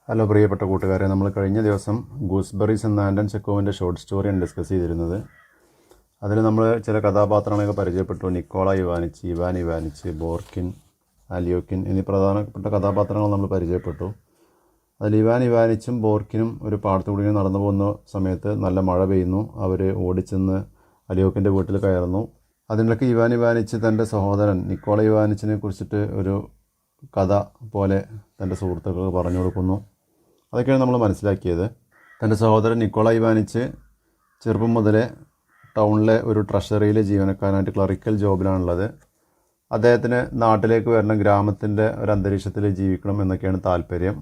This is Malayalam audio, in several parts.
ഹലോ പ്രിയപ്പെട്ട കൂട്ടുകാരെ, നമ്മൾ കഴിഞ്ഞ ദിവസം ഗൂസ്ബെറീസ് എന്ന ആൻറ്റൺ ചെക്കോവിൻ്റെ ഷോർട്ട് സ്റ്റോറിയാണ് ഡിസ്കസ് ചെയ്തിരുന്നത്. അതിൽ നമ്മൾ ചില കഥാപാത്രങ്ങളെയൊക്കെ പരിചയപ്പെട്ടു. നിക്കോള ഇവാനിച്ച്, ഇവാൻ ഇവാനിച്ച്, ബോർക്കിൻ, അലിയോക്കിൻ എന്നീ പ്രധാനപ്പെട്ട കഥാപാത്രങ്ങൾ നമ്മൾ പരിചയപ്പെട്ടു. അതിൽ ഇവാൻ ഇവാനിച്ചും ബോർക്കിനും ഒരു പാടത്തുകൂടി നടന്നു പോകുന്ന സമയത്ത് നല്ല മഴ പെയ്യുന്നു. അവർ ഓടിച്ചെന്ന് അലിയോക്കിൻ്റെ വീട്ടിൽ കയറുന്നു. അതിനിടയ്ക്ക് ഇവാൻ ഇവാനിച്ച് തൻ്റെ സഹോദരൻ നിക്കോള ഇവാനിച്ചിനെ കുറിച്ചിട്ട് ഒരു കഥ പോലെ തൻ്റെ സുഹൃത്തുക്കൾക്ക് പറഞ്ഞു കൊടുക്കുന്നു. അതൊക്കെയാണ് നമ്മൾ മനസ്സിലാക്കിയത്. തൻ്റെ സഹോദരൻ നിക്കോള ഇവാനിച്ച് ചെറുപ്പം മുതലേ ടൗണിലെ ഒരു ട്രഷറിയിലെ ജീവനക്കാരനായിട്ട് ക്ലറിക്കൽ ജോബിലാണുള്ളത്. അദ്ദേഹത്തിന് നാട്ടിലേക്ക് വരണം, ഗ്രാമത്തിൻ്റെ ഒരു അന്തരീക്ഷത്തിൽ ജീവിക്കണം എന്നൊക്കെയാണ് താല്പര്യം.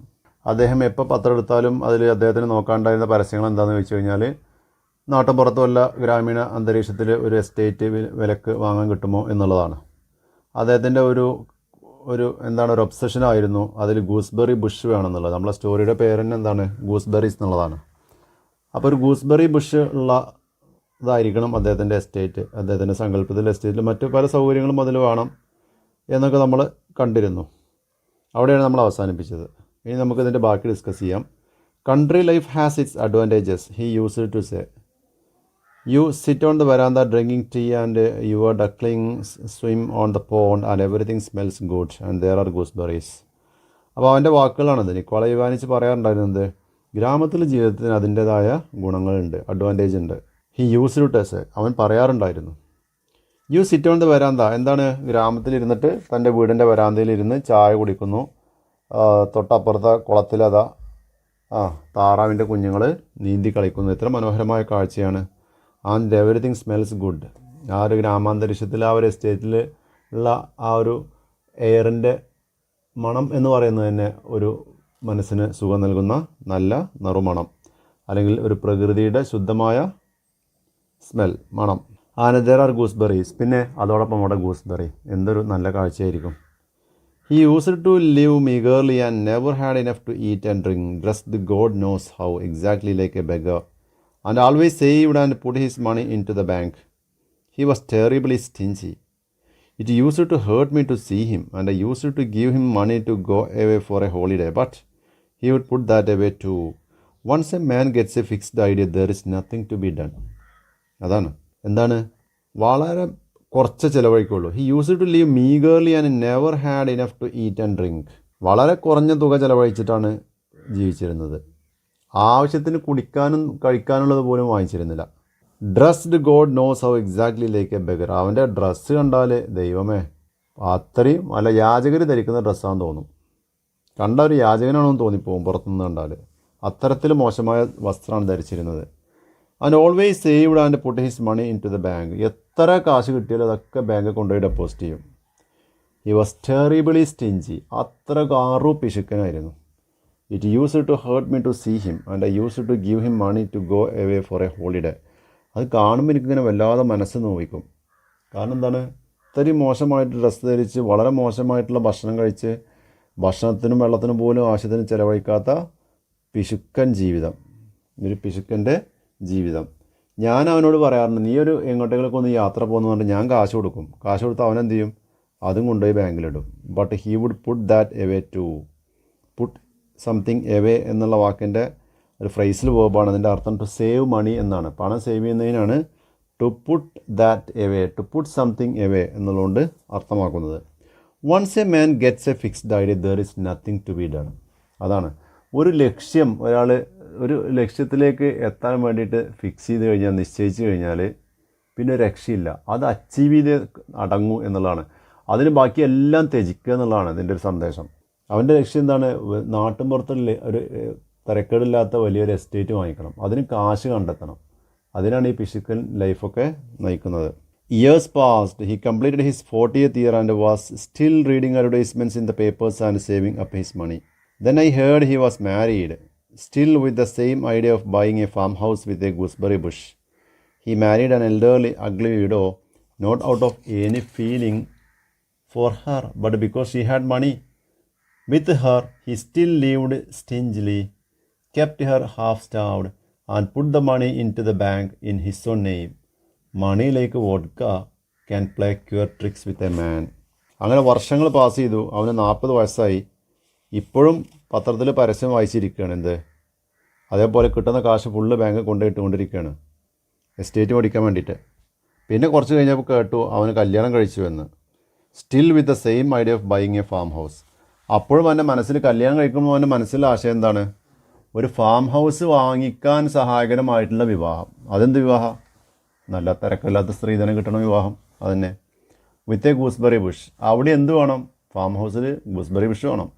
അദ്ദേഹം എപ്പോൾ പത്രം എടുത്താലും അതിൽ അദ്ദേഹത്തിന് നോക്കാണ്ടായിരുന്ന പരസ്യങ്ങൾ എന്താണെന്ന് വെച്ച് കഴിഞ്ഞാൽ നാട്ടിൻപുറത്ത് വല്ല ഗ്രാമീണ അന്തരീക്ഷത്തിൽ ഒരു എസ്റ്റേറ്റ് വിലക്ക് വാങ്ങാൻ കിട്ടുമോ എന്നുള്ളതാണ്. അദ്ദേഹത്തിൻ്റെ ഒരു ഒബ്സഷനായിരുന്നു അതിൽ ഗൂസ്ബെറി ബുഷ് വേണമെന്നുള്ളത്. നമ്മളെ സ്റ്റോറിയുടെ പേര് തന്നെ എന്താണ്, ഗൂസ്ബെറീസ് എന്നുള്ളതാണ്. അപ്പോൾ ഒരു ഗൂസ്ബെറി ബുഷ് ഉള്ള ഇതായിരിക്കണം അദ്ദേഹത്തിൻ്റെ എസ്റ്റേറ്റ്. അദ്ദേഹത്തിൻ്റെ സങ്കല്പത്തിലെ എസ്റ്റേറ്റിൽ മറ്റു പല സൗകര്യങ്ങളും അതിൽ വേണം എന്നൊക്കെ നമ്മൾ കണ്ടിരുന്നു. അവിടെയാണ് നമ്മൾ അവസാനിപ്പിച്ചത്. ഇനി നമുക്കിതിൻ്റെ ബാക്കി ഡിസ്കസ് ചെയ്യാം. Country life has its advantages, he used to say. You sit on the veranda drinking tea and your ducklings swim on the pond and everything smells good and there are gooseberries. അപ്പോൾ അവൻ്റെ വാക്കുകളാണത്. നിക്കോള ഇവാനിച്ച് പറയാറുണ്ടായിരുന്നത് ഗ്രാമത്തിലെ ജീവിതത്തിന് അതിൻ്റേതായ ഗുണങ്ങളുണ്ട്, അഡ്വാൻറ്റേജ് ഉണ്ട്. ഹി യൂസ്ഡ് ടു സേ, അവൻ പറയാറുണ്ടായിരുന്നു. യു സിറ്റ് ഓൺ ദ വരാന്ത, എന്താണ്, ഗ്രാമത്തിലിരുന്നിട്ട് തൻ്റെ വീടിൻ്റെ വരാന്തയിലിരുന്ന് ചായ കുടിക്കുന്നു. തൊട്ടപ്പുറത്തെ കുളത്തിലതാ താറാവിൻ്റെ കുഞ്ഞുങ്ങൾ നീന്തി കളിക്കുന്നു. എത്ര മനോഹരമായ കാഴ്ചയാണ്. And everything smells good. ആ ഒരു ഗ്രാമാന്തരീക്ഷത്തിൽ ആ ഒരു എസ്റ്റേറ്റിൽ ഉള്ള ആ ഒരു എയറിൻ്റെ മണം എന്ന് പറയുന്നത് തന്നെ ഒരു മനസ്സിന് സുഖം നൽകുന്ന നല്ല നറുമണം, അല്ലെങ്കിൽ ഒരു പ്രകൃതിയുടെ ശുദ്ധമായ സ്മെൽ, മണം. ആൻഡ് ദേർ ആർ ഗൂസ്ബെറീസ്, പിന്നെ അതോടൊപ്പം അവിടെ ഗൂസ്ബെറി. എന്തൊരു നല്ല കാഴ്ചയായിരിക്കും. He used to live meagrely and never had enough to eat and drink, dressed God knows how exactly like a beggar, and always saved and put his money into the bank. He was terribly stingy. It used to hurt me to see him, and I used to give him money to go away for a holiday, but he would put that away too. Once a man gets a fixed idea, there is nothing to be done. അതാണ് എന്താണ്, വളരെ കുറച്ച് ചിലവഴിക്കുള്ളൂ. He used to live meagrely and never had enough to eat and drink. വളരെ കുറഞ്ഞ തുക ചിലവഴിച്ചിട്ടാണ് ജീവിച്ചിരുന്നത്. ആവശ്യത്തിന് കുടിക്കാനും കഴിക്കാനുള്ളത് പോലും വാങ്ങിച്ചിരുന്നില്ല. Dressed God knows how exactly like a beggar. അവൻ്റെ ഡ്രസ്സ് കണ്ടാൽ ദൈവമേ, അത്രയും അല്ല യാചകർ ധരിക്കുന്ന ഡ്രസ്സാണെന്ന് തോന്നും. കണ്ട ഒരു യാചകനാണെന്ന് തോന്നിപ്പോവും പുറത്തുനിന്ന് കണ്ടാൽ. അത്തരത്തിൽ മോശമായ വസ്ത്രമാണ് ധരിച്ചിരുന്നത്. And always saved and put his money in to the bank. എത്ര കാശ് കിട്ടിയാലും അതൊക്കെ ബാങ്കിൽ കൊണ്ടുപോയി ഡെപ്പോസിറ്റ് ചെയ്യും. He was terribly stingy. അത്ര കാറു പിശുക്കനായിരുന്നു. It used to hurt me to see him and I used to give him money to go away for a holiday. അത് കാണുമ്പോൾ എനിക്കിങ്ങനെ വല്ലാതെ മനസ്സ് നോവിക്കും. കാരണം എന്താണ്, ഇത്രയും മോശമായിട്ട് ഡ്രസ്സ് ധരിച്ച് വളരെ മോശമായിട്ടുള്ള ഭക്ഷണം കഴിച്ച് ഭക്ഷണത്തിനും വെള്ളത്തിനും പോലും ആവശ്യത്തിന് ചിലവഴിക്കാത്ത പിശുക്കൻ ജീവിതം, ഒരു പിശുക്കൻ്റെ ജീവിതം. ഞാൻ അവനോട് പറയാറുണ്ട്, നീ ഒരു എങ്ങോട്ടേക്കൊക്കെ ഒന്ന് യാത്ര പോകുന്നു പറഞ്ഞാൽ ഞാൻ കാശ് കൊടുക്കും. കാശ് കൊടുത്ത് അവനെന്ത് ചെയ്യും, അതും കൊണ്ടുപോയി ബാങ്കിലിടും. But he would put that away to. Put something away എന്നുള്ള വാക്കിൻ്റെ ഒരു ഫ്രേസിൽ വേർബാണ്. അതിൻ്റെ അർത്ഥം ടു സേവ് മണി എന്നാണ്. പണം സേവ് ചെയ്യുന്നതിനാണ് to put that away, to put something away എന്നുള്ളതുകൊണ്ട് അർത്ഥമാക്കുന്നത്. Once a man gets a fixed idea there is nothing to be done. അതാണ് ഒരു ലക്ഷ്യം, ഒരാൾ ഒരു ലക്ഷ്യത്തിലേക്ക് എത്താൻ വേണ്ടിയിട്ട് ഫിക്സ് ചെയ്ത് കഴിഞ്ഞാൽ, നിശ്ചയിച്ച് കഴിഞ്ഞാൽ പിന്നെ രക്ഷയില്ല. അത് അച്ചീവ് ചെയ്ത് അടങ്ങൂ എന്നുള്ളതാണ്. അതിന് ബാക്കി എല്ലാം ത്യജിക്കുക എന്നുള്ളതാണ് ഇതിൻ്റെ ഒരു സന്ദേശം. അവൻ്റെ ലക്ഷ്യം എന്താണ്, നാട്ടിൻപുറത്തുള്ള ഒരു തരക്കേടില്ലാത്ത വലിയൊരു എസ്റ്റേറ്റ് വാങ്ങിക്കണം. അതിന് കാശ് കണ്ടെത്തണം. അതിനാണ് ഈ പിശുക്കൻ ലൈഫൊക്കെ നയിക്കുന്നത്. Years passed. He completed his 40th year and was still reading advertisements in the papers and saving up his money. Then I heard he was married, still with the same idea of buying a farmhouse with a gooseberry bush. He married an elderly, ugly widow, not out of any feeling for her, but because she had money. With her, he still lived stingily, kept her half-starved, and put the money into the bank in his own name. Money like vodka can play cure tricks with a man. അങ്ങനെ വർഷങ്ങൾ പാസ് ചെയ്തു. അവന് 40 വയസ്സായി. ഇപ്പോഴും പത്രത്തിൽ പരസ്യം വായിച്ചിരിക്കുകയാണ്. എന്ത് അതേപോലെ കിട്ടുന്ന കാശ് ഫുള്ള് ബാങ്ക് കൊണ്ടുപോയിട്ടുകൊണ്ടിരിക്കുകയാണ് എസ്റ്റേറ്റ് മേടിക്കാൻ വേണ്ടിയിട്ട്. പിന്നെ കുറച്ച് കഴിഞ്ഞപ്പോൾ കേട്ടു അവന് കല്യാണം കഴിച്ചു എന്ന്. Still with the same idea of buying A farm house. അപ്പോഴും എൻ്റെ മനസ്സിൽ കല്യാണം കഴിക്കുമ്പോൾ എൻ്റെ മനസ്സിലെ ആശയം എന്താണ്? ഒരു ഫാം ഹൗസ് വാങ്ങിക്കാൻ സഹായകരമായിട്ടുള്ള വിവാഹം. അതെന്ത് വിവാഹം? നല്ല തിരക്കില്ലാത്ത സ്ത്രീധനം കിട്ടണ വിവാഹം. അതന്നെ. With a gooseberry Bush. അവിടെ എന്ത് വേണം? ഫാം ഹൗസിൽ ഗൂസ്ബെറി ബുഷ് വേണം.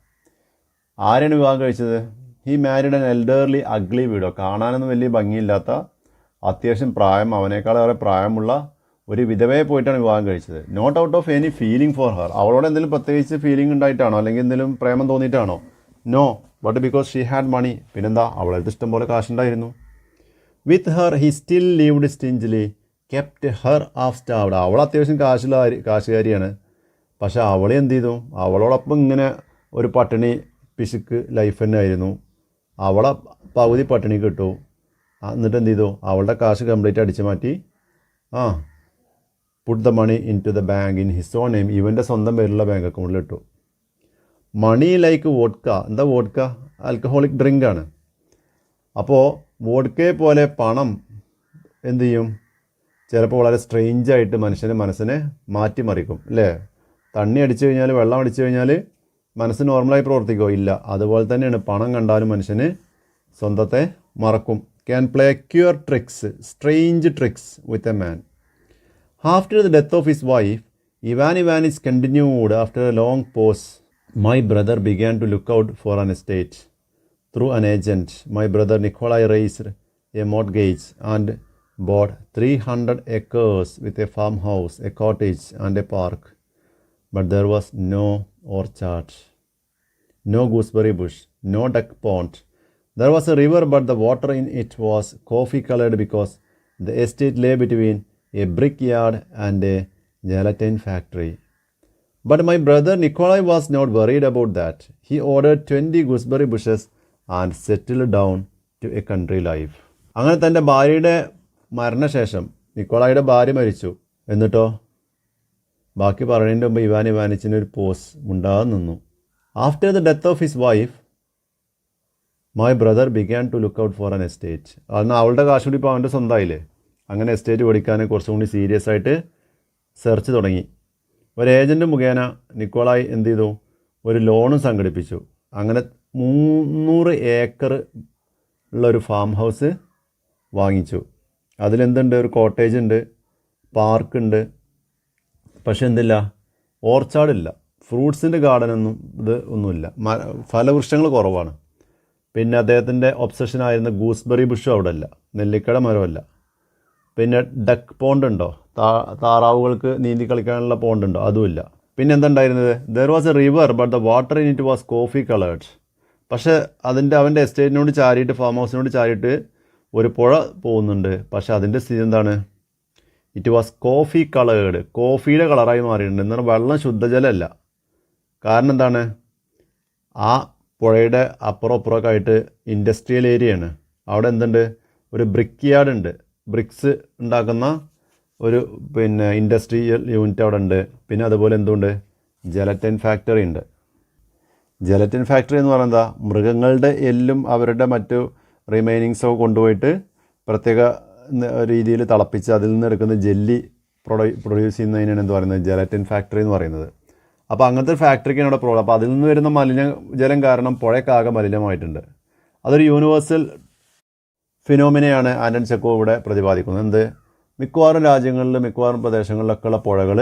ആരാണ് വിവാഹം കഴിച്ചത്? He married an elderly ugly widow. കാണാനൊന്നും വലിയ ഭംഗിയില്ലാത്ത, അത്യാവശ്യം അവനേക്കാളേറെ പ്രായമുള്ള ഒരു വിധവയെ പോയിട്ടാണ് വിവാഹം കഴിച്ചത്. Not out of any feeling for her. അവളോട് എന്തെങ്കിലും പ്രത്യേകിച്ച് ഫീലിംഗ് ഉണ്ടായിട്ടാണോ അല്ലെങ്കിൽ എന്തെങ്കിലും പ്രേമം തോന്നിയിട്ടാണോ? No, but because she had money. പിന്നെന്താ, അവളടുത്ത് ഇഷ്ടംപോലെ കാശുണ്ടായിരുന്നു. With her he still lived stingily, kept her half starved. അവൾ അത്യാവശ്യം കാശുകാരിയാണ്. പക്ഷേ അവളെ എന്ത് ചെയ്തു? അവളോടൊപ്പം ഇങ്ങനെ ഒരു പട്ടിണി പിശുക്ക് ലൈഫ് തന്നെ ആയിരുന്നു. അവളെ പകുതി പട്ടിണി കിട്ടു. എന്നിട്ട് എന്ത് ചെയ്തു? അവളുടെ കാശ് കംപ്ലീറ്റ് അടിച്ചു മാറ്റി put the money in to the bank in his own name. ഇവൻ്റെ സ്വന്തം പേരിലുള്ള ബാങ്ക് അക്കൗണ്ടിൽ ഇട്ടു. Money like vodka. എന്താ വോഡ്ക? ആൽക്കഹോളിക് ഡ്രിങ്കാണ്. അപ്പോൾ വോഡ്കയെ പോലെ പണം എന്തു ചെയ്യും? ചിലപ്പോൾ വളരെ സ്ട്രെയിഞ്ചായിട്ട് മനസ്സിനെ മാറ്റിമറിക്കും അല്ലേ? തണ്ണി അടിച്ചു കഴിഞ്ഞാൽ, വെള്ളം അടിച്ചു കഴിഞ്ഞാൽ മനസ്സ് നോർമലായി പ്രവർത്തിക്കുമോ? ഇല്ല. അതുപോലെ തന്നെയാണ് പണം കണ്ടാലും മനുഷ്യന് സ്വന്തത്തെ മറക്കും. Can play queer tricks, strange tricks with a man. After the death of his wife, Ivan Ivanich continued after a long pause. My brother began to look out for an estate. Through an agent, my brother Nikolai raised a mortgage and bought 300 acres with a farmhouse, a cottage and a park. But there was no orchard, no gooseberry bush, no duck pond. There was a river, but the water in it was coffee-colored because the estate lay between a brickyard and a gelatin factory. But my brother Nikolai was not worried about that. He ordered 20 gooseberry bushes and settled down to a country life. അങ്ങനെ തൻ്റെ ഭാര്യയുടെ മരണശേഷം, നിക്കോളായുടെ ഭാര്യ മരിച്ചു. എന്നിട്ടോ ബാക്കി പറയുന്നതിൻ്റെ മുമ്പ് ഇവാൻ ഇവാനിച്ചിന് ഒരു പോസ് ഉണ്ടാകാൻ നിന്നു. After the death of his wife, my brother began to look out for an estate. അന്ന് അവളുടെ കാശ് കൂടി ഇപ്പോൾ അവൻ്റെ സ്വന്തമായില്ലേ. അങ്ങനെ എസ്റ്റേറ്റ് പഠിക്കാൻ കുറച്ചും കൂടി സീരിയസ് ആയിട്ട് സെർച്ച് തുടങ്ങി. ഒരു ഏജൻറ്റ് മുഖേന നിക്കോളായി എന്ത് ചെയ്തു? ഒരു ലോണും സംഘടിപ്പിച്ചു. അങ്ങനെ 300 ഏക്കർ ഉള്ളൊരു ഫാം ഹൗസ് വാങ്ങിച്ചു. അതിലെന്തുണ്ട്? ഒരു കോട്ടേജ് ഉണ്ട്, പാർക്കുണ്ട്. പക്ഷെ എന്തില്ല? ഓർച്ചാർഡില്ല, ഫ്രൂട്ട്സിൻ്റെ ഗാർഡനൊന്നും ഒന്നുമില്ല. ഫലവൃക്ഷങ്ങൾ കുറവാണ്. പിന്നെ അദ്ദേഹത്തിൻ്റെ ഒബ്സഷനായിരുന്ന ഗൂസ്ബെറി ബുഷും അവിടെ അല്ല, നെല്ലിക്കട മരമല്ല. പിന്നെ ഡക്ക് പോണ്ട് ഉണ്ടോ? താറാവുകൾക്ക് നീന്തി കളിക്കാനുള്ള പോണ്ടുണ്ടോ? അതുമില്ല. പിന്നെ എന്തുണ്ടായിരുന്നത്? There was a river but the water in it was coffee coloured. പക്ഷേ അവൻ്റെ എസ്റ്റേറ്റിനോട് ചാരിയിട്ട്, ഫാം ഹൗസിനോട് ചാരിയിട്ട് ഒരു പുഴ പോകുന്നുണ്ട്. പക്ഷേ അതിൻ്റെ സ്ഥിതി എന്താണ്? It was coffee coloured. കോഫിയുടെ കളറായി മാറിയിട്ടുണ്ട്. എന്നാൽ വെള്ളം ശുദ്ധജലമല്ല. കാരണം എന്താണ്? ആ പുഴയുടെ അപ്പുറം അപ്പുറമൊക്കെ ആയിട്ട് ഇൻഡസ്ട്രിയൽ ഏരിയയാണ്. അവിടെ എന്തുണ്ട്? ഒരു ബ്രിക്ക് യാർഡ് ഉണ്ട്. ബ്രിക്സ് ഉണ്ടാക്കുന്ന ഒരു ഇൻഡസ്ട്രിയൽ യൂണിറ്റ് അവിടെ ഉണ്ട്. പിന്നെ അതുപോലെ എന്തുണ്ട്? ജലറ്റിൻ ഫാക്ടറി ഉണ്ട്. ജലറ്റിൻ ഫാക്ടറി എന്ന് പറയുന്നത് മൃഗങ്ങളുടെ എല്ലും അവരുടെ മറ്റു റിമൈനിങ്സൊക്കെ കൊണ്ടുപോയിട്ട് പ്രത്യേക രീതിയിൽ തിളപ്പിച്ച് അതിൽ നിന്ന് എടുക്കുന്ന ജെല്ലി പ്രൊഡ്യൂസ് ചെയ്യുന്നതിനാണ് എന്ത് പറയുന്നത്? ജലറ്റിൻ ഫാക്ടറി എന്ന് പറയുന്നത്. അപ്പോൾ അങ്ങനത്തെ ഫാക്ടറിക്കാണ് അവിടെ പ്രോബ്ലം. അപ്പോൾ അതിൽ നിന്ന് വരുന്ന മലിനജലം കാരണം പുഴയ്ക്കാകെ മലിനമായിട്ടുണ്ട്. അതൊരു യൂണിവേഴ്സൽ ഫിനോമിനയാണ് ആൻറ്റൺ ചെക്കോവ് ഇവിടെ പ്രതിപാദിക്കുന്നത്. എന്ത്? മിക്കവാറും രാജ്യങ്ങളിലും മിക്കവാറും പ്രദേശങ്ങളിലൊക്കെയുള്ള പുഴകൾ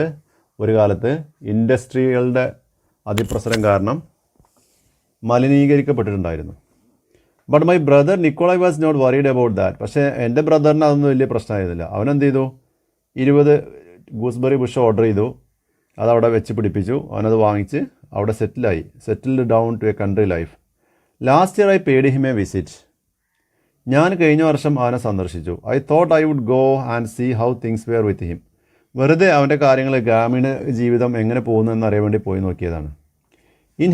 ഒരു കാലത്ത് ഇൻഡസ്ട്രികളുടെ അതിപ്രസരം കാരണം മലിനീകരിക്കപ്പെട്ടിട്ടുണ്ടായിരുന്നു. But my brother Nikolai was not worried about that. പക്ഷേ എൻ്റെ ബ്രദറിന് അതൊന്നും വലിയ പ്രശ്നമായിരുന്നില്ല. അവനെന്ത് ചെയ്തു? 20 ഗൂസ്ബെറി ബുഷ് ഓർഡർ ചെയ്തു. അതവിടെ വെച്ച് പിടിപ്പിച്ചു. അവനത് വാങ്ങിച്ച് അവിടെ settled down to a country life. Last year I paid him a visit. ഞാൻ കഴിഞ്ഞ വർഷം അവനെ സന്ദർശിച്ചു. I thought I would go and see how things were with him. വെറുതെ അവൻ്റെ കാര്യങ്ങൾ, ഗ്രാമീണ ജീവിതം എങ്ങനെ പോകുന്നു എന്നറിയാൻ വേണ്ടി പോയി നോക്കിയതാണ്. In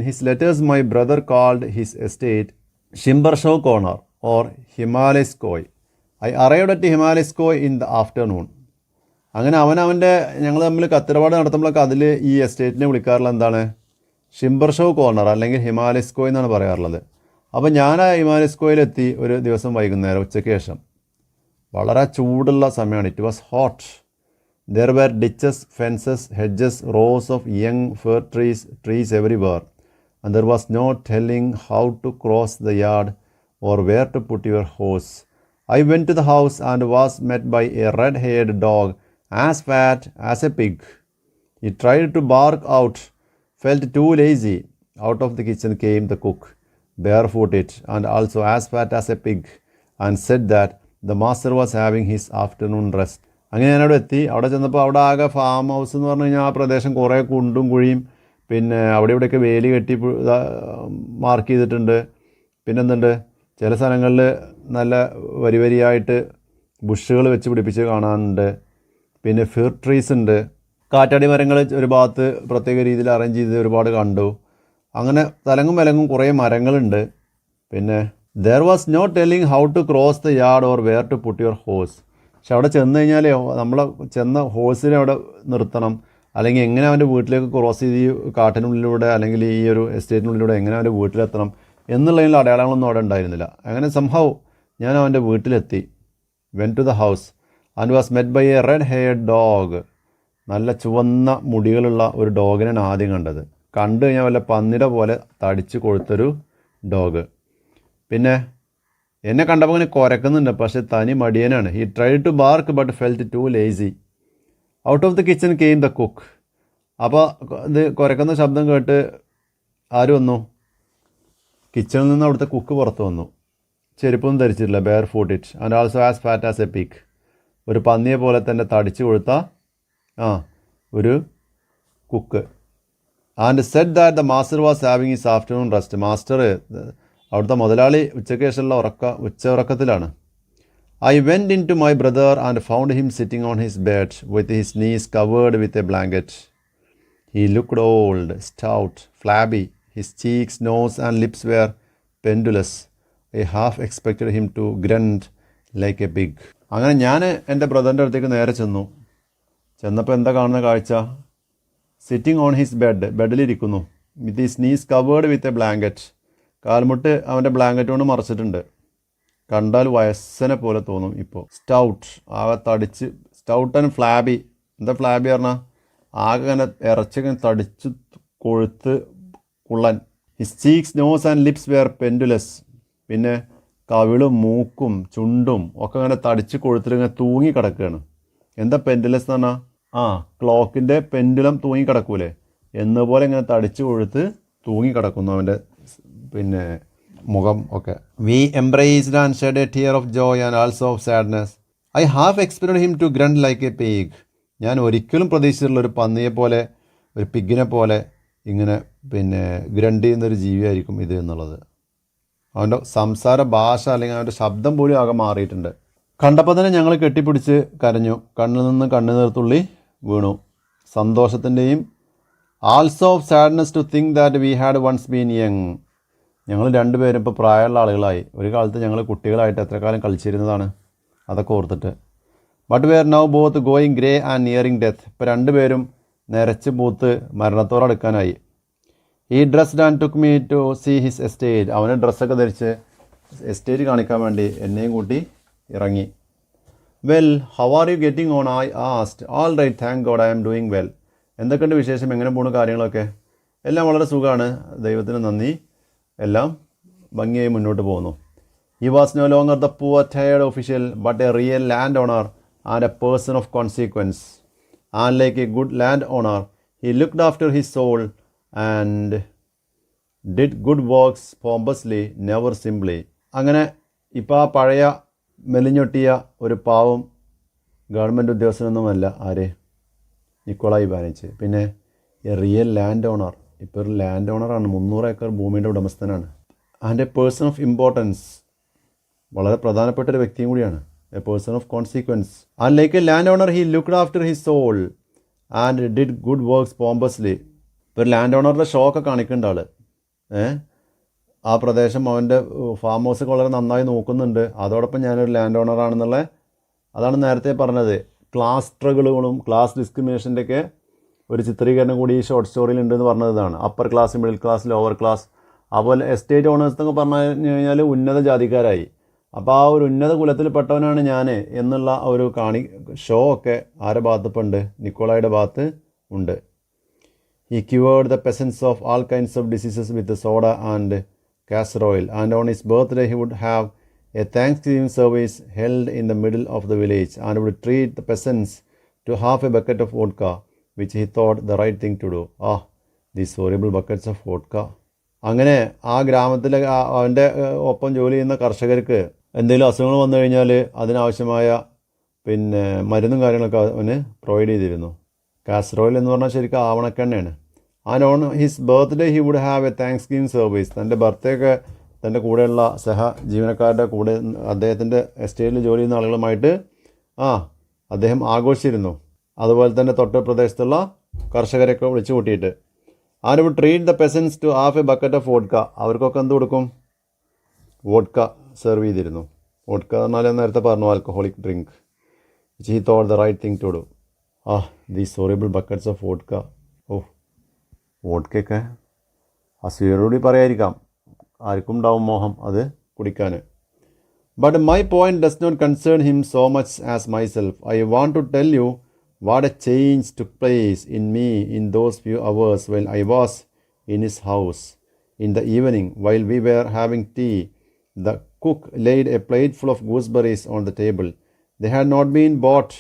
his letters my brother called his estate Shimbersho corner or Himalayskoy. I arrived at Himalayskoy in the afternoon. അങ്ങനെ ഞങ്ങൾ തമ്മിൽ കത്തിടപാട് നടത്തുമ്പോഴൊക്കെ അതിൽ ഈ എസ്റ്റേറ്റിനെ വിളിക്കാറുള്ള എന്താണ്? ഷിംബർഷോ കോർണർ അല്ലെങ്കിൽ ഹിമാലയസ്കോ എന്നാണ് പറയാറുള്ളത്. അപ്പോൾ ഞാൻ ആ ഹിമാലയസ്കോയിലെത്തി ഒരു ദിവസം വൈകുന്നേരം ഉച്ചയ്ക്ക് ശേഷം. വളരെ ചൂടുള്ള സമയമാണ്. It was hot. There were ditches, fences, hedges, rows of young fir trees everywhere. And there was no telling how to cross the yard or where to put your horse. I went to the house and was met by a red-haired dog as fat as a pig. He tried to bark out, felt too lazy. Out of the kitchen came the cook, barefooted and also as fat as a pig, and said that the master was having his afternoon rest. അങ്ങനെ ഞാനവിടെ എത്തി. അവിടെ ചെന്നപ്പോൾ അവിടെ ആകെ ഫാം ഹൗസ് എന്ന് പറഞ്ഞു കഴിഞ്ഞാൽ ആ പ്രദേശം കുറേ കുണ്ടും കുഴിയും, പിന്നെ അവിടെ ഇവിടെയൊക്കെ വേലി കെട്ടി മാർക്ക് ചെയ്തിട്ടുണ്ട്. പിന്നെന്തുണ്ട്, ചില സ്ഥലങ്ങളിൽ നല്ല വരിയായിട്ട് ബുഷുകൾ വെച്ച് പിടിപ്പിച്ച് കാണാനുണ്ട്. പിന്നെ ഫിർ ട്രീസ് ഉണ്ട്. കാറ്റാടി മരങ്ങൾ ഒരു ഭാഗത്ത് പ്രത്യേക രീതിയിൽ അറേഞ്ച് ചെയ്ത് ഒരുപാട് കണ്ടു. അങ്ങനെ തലങ്ങും വിലങ്ങും കുറേ മരങ്ങളുണ്ട്. പിന്നെ there was no telling how to cross the yard or where to put your horse. പക്ഷെ അവിടെ ചെന്ന് കഴിഞ്ഞാൽ നമ്മൾ ചെന്ന ഹോഴ്സിനെ അവിടെ നിർത്തണം, അല്ലെങ്കിൽ എങ്ങനെ അവൻ്റെ വീട്ടിലേക്ക് ക്രോസ് ചെയ്ത് ഈ കാട്ടിനുള്ളിലൂടെ അല്ലെങ്കിൽ ഈ ഒരു എസ്റ്റേറ്റിനുള്ളിലൂടെ എങ്ങനെ അവൻ്റെ വീട്ടിലെത്തണം എന്നുള്ളതിനുള്ള അടയാളങ്ങളൊന്നും അവിടെ ഉണ്ടായിരുന്നില്ല. അങ്ങനെ സംഭവം ഞാൻ അവൻ്റെ വീട്ടിലെത്തി. Went to the house and was met by a red haired dog. നല്ല ചുവന്ന മുടികളുള്ള ഒരു ഡോഗിനാണ് ആദ്യം കണ്ടത്. കണ്ടു കഴിഞ്ഞാൽ വല്ല പന്നിയുടെ പോലെ തടിച്ച് കൊഴുത്തൊരു ഡോഗ്. പിന്നെ എന്നെ കണ്ടപ്പോൾ ഇങ്ങനെ കുരക്കുന്നുണ്ട്, പക്ഷേ തനി മടിയനാണ്. He tried to bark but felt too lazy. Out of the kitchen came the cook. അപ്പോൾ ഇത് കുരക്കുന്ന ശബ്ദം കേട്ട് ആര് വന്നു? കിച്ചണിൽ നിന്ന് അവിടുത്തെ കുക്ക് പുറത്ത് വന്നു. ചെരുപ്പൊന്നും ധരിച്ചിട്ടില്ല, bare footed and also as fat as a pig. ഒരു പന്നിയെ പോലെ തന്നെ തടിച്ചു കൊഴുത്ത ഒരു cook. And said that the master was having his afternoon rest. Master, അവിടുത്തെ മുതലാളി ഉച്ചയ്ക്ക് ശേഷമുള്ള ഉറക്കത്തിലാണ്. I went into my brother and found him sitting on his bed with his knees covered with a blanket. He looked old, stout, flabby. His cheeks, nose and lips were pendulous. I half expected him to grunt like a pig. അങ്ങനെ ഞാൻ എൻ്റെ ബ്രദറിൻ്റെ അടുത്തേക്ക് നേരെ ചെന്നപ്പോൾ എന്താ കാണുന്ന കാഴ്ച? സിറ്റിംഗ് ഓൺ ഹിസ് ബെഡിലിരിക്കുന്നു. With his knees covered with a blanket. കാൽമുട്ട് അവൻ്റെ ബ്ലാങ്കറ്റ് കൊണ്ട് മറച്ചിട്ടുണ്ട്. കണ്ടാൽ വയസ്സനെ പോലെ തോന്നും. ഇപ്പോൾ സ്റ്റൗട്ട്, ആകെ തടിച്ച്, സ്റ്റൗട്ട് ആൻഡ് ഫ്ലാബി. എന്താ ഫ്ലാബി പറഞ്ഞാൽ? ആകെ ഇങ്ങനെ ഇറച്ചിങ്ങനെ തടിച്ച് കൊഴുത്ത് കുള്ളൻ. His cheeks, nose and lips were pendulous. പിന്നെ കവിളും മൂക്കും ചുണ്ടും ഒക്കെ ഇങ്ങനെ തടിച്ച് കൊഴുത്തിട്ട് ഇങ്ങനെ തൂങ്ങി കിടക്കുകയാണ്. എന്താ പെൻഡുലസ് എന്ന് പറഞ്ഞാൽ? ക്ലോക്കിൻ്റെ പെൻഡുലം തൂങ്ങി കിടക്കൂലേ, എന്നപോലെ ഇങ്ങനെ തടിച്ച് കൊഴുത്ത് തൂങ്ങി കിടക്കുന്നു അവൻ്റെ പിന്നെ മുഖം ഒക്കെ. We embraced and shed a tear of joy and also of sadness. I half expected him to grunt like a pig. ഞാൻ ഒരിക്കലും പ്രതീക്ഷിച്ചിട്ടുള്ള ഒരു പന്നിയെ പോലെ, ഒരു പിഗിനെ പോലെ ഇങ്ങനെ പിന്നെ ഗ്രണ്ട് ചെയ്യുന്നൊരു ജീവിയായിരിക്കും ഇത് എന്നുള്ളത്. അവൻ്റെ സംസാര ഭാഷ അല്ലെങ്കിൽ അവൻ്റെ ശബ്ദം പോലും ആകെ മാറിയിട്ടുണ്ട്. കണ്ടപ്പോൾ തന്നെ ഞങ്ങൾ കെട്ടിപ്പിടിച്ച് കരഞ്ഞു. കണ്ണിൽ നിന്ന് കണ്ണുനീർത്തുള്ളി വീണു. സന്തോഷത്തിൻ്റെയും also of sadness to think that we had once been young. ഞങ്ങൾ രണ്ടുപേരും ഇപ്പോൾ പ്രായമുള്ള ആളുകളായി. ഒരു കാലത്ത് ഞങ്ങൾ കുട്ടികളായിട്ട് എത്ര കാലം കളിച്ചിരുന്നതാണ്, അതൊക്കെ ഓർത്തിട്ട്. But we are now both going grey and nearing death. ഇപ്പോൾ രണ്ടുപേരും നിരച്ച് പൂത്ത് മരണത്തോടടുക്കാനായി. ഈ dressed and took me to see his estate. അവന് ഡ്രസ്സൊക്കെ ധരിച്ച് എസ്റ്റേറ്റ് കാണിക്കാൻ വേണ്ടി എന്നെയും കൂട്ടി ഇറങ്ങി. Well, how are you getting on? I asked. All right, thank God, I am doing well. എന്തൊക്കെയുണ്ട് വിശേഷം? എങ്ങനെ പോകുന്നു കാര്യങ്ങളൊക്കെ? എല്ലാം വളരെ സുഖമാണ്, ദൈവത്തിന് നന്ദി. എല്ലാം ഭംഗിയായി മുന്നോട്ട് പോകുന്നു. He was no longer the poor tired official but a real land owner and a person of consequence. And like a good land owner he looked after his soul and did good works pompously, never simply. അങ്ങനെ ഇപ്പോൾ ആ പഴയ മെലിഞ്ഞൊട്ടിയ ഒരു പാവം ഗവൺമെൻറ് ഉദ്യോഗസ്ഥനൊന്നുമല്ല ആര്? Nikolai Ivanich. പിന്നെ എ റിയൽ ലാൻഡ് ഓണർ, ഇപ്പോൾ ഒരു ലാൻഡ് ഓണറാണ്, 300 ഏക്കർ ഭൂമിയുടെ ഉടമസ്ഥനാണ്. And a person of importance, വളരെ പ്രധാനപ്പെട്ട ഒരു വ്യക്തിയും കൂടിയാണ്. A person of consequence. And like a land owner he looked after his soul and did good works pompously. ഇപ്പോൾ ഒരു ലാൻഡ് ഓണറുടെ ഷോ ഒക്കെ കാണിക്കേണ്ട ആൾ ആ പ്രദേശം അവൻ്റെ ഫാം ഹൗസൊക്കെ വളരെ നന്നായി നോക്കുന്നുണ്ട്. അതോടൊപ്പം ഞാനൊരു ലാൻഡ് ഓണറാണെന്നുള്ള, അതാണ് നേരത്തെ പറഞ്ഞത്, ക്ലാസ് സ്ട്രഗിളുകളും ക്ലാസ് ഡിസ്ക്രിമിനേഷൻ്റെയൊക്കെ ഒരു ചിത്രീകരണം കൂടി ഈ ഷോർട്ട് സ്റ്റോറിയിൽ ഉണ്ടെന്ന് പറഞ്ഞതാണ്. Upper class, middle class, lower class. അതുപോലെ എസ്റ്റേറ്റ് ഓണേഴ്സ് എന്നൊക്കെ പറഞ്ഞു കഴിഞ്ഞാൽ ഉന്നത ജാതിക്കാരായി. അപ്പോൾ ആ ഒരു ഉന്നത കുലത്തിൽപ്പെട്ടവനാണ് ഞാൻ എന്നുള്ള ഒരു ഷോ ഒക്കെ ആരുടെ ഭാഗത്ത് ഇപ്പം ഉണ്ട്? നിക്കോളായുടെ ഭാഗത്ത് ഉണ്ട്. He cured the peasants of all kinds of diseases with soda and casserole, and on his birthday he would have a Thanksgiving service held in the middle of the village and would treat the peasants to half a bucket of vodka, which he thought the right thing to do. These horrible buckets of vodka. അങ്ങനെ ആ ഗ്രാമത്തിലെ അവൻ്റെ ഒപ്പം ജോലി ചെയ്യുന്ന കർഷകർക്ക് എന്തെങ്കിലും അസുഖങ്ങൾ വന്നു കഴിഞ്ഞാൽ അതിനാവശ്യമായ മരുന്നും കാര്യങ്ങളൊക്കെ അവന് പ്രൊവൈഡ് ചെയ്തിരുന്നു. കാസറോയിൽ എന്ന് പറഞ്ഞാൽ ശരിക്കും ആവണക്കെണ്ണയാണ്. And on his birthday he would have a thanksgiving service. തൻ്റെ ബർത്ത്ഡേ ഒക്കെ തൻ്റെ കൂടെയുള്ള ജീവനക്കാരുടെ കൂടെ അദ്ദേഹത്തിൻ്റെ എസ്റ്റേറ്റിൽ ജോലി ചെയ്യുന്ന ആളുകളുമായിട്ട് അദ്ദേഹം ആഘോഷിച്ചിരുന്നു. അതുപോലെ തന്നെ തൊട്ട് പ്രദേശത്തുള്ള കർഷകരെയൊക്കെ വിളിച്ചു കൂട്ടിയിട്ട്. And would treat the peasants to half a bucket of vodka. അവർക്കൊക്കെ എന്ത് കൊടുക്കും? വോഡ്ക സെർവ് ചെയ്തിരുന്നു. വോഡ്ക എന്ന് പറഞ്ഞാൽ നേരത്തെ പറഞ്ഞു, alcoholic drink. Which he thought the right thing to do. These horrible buckets of vodka. വോഡ്ക്കയൊക്കെ അസൂയോടുകൂടി പറയാതിരിക്കാം, ആർക്കും ഉണ്ടാവും മോഹം അത് കുടിക്കാൻ. But my point does not concern him so much as myself. I want to tell you what a change took place in me in those few hours while I was in his house. In the evening, while we were having tea, the cook laid a plateful of gooseberries on the table. They had not been bought,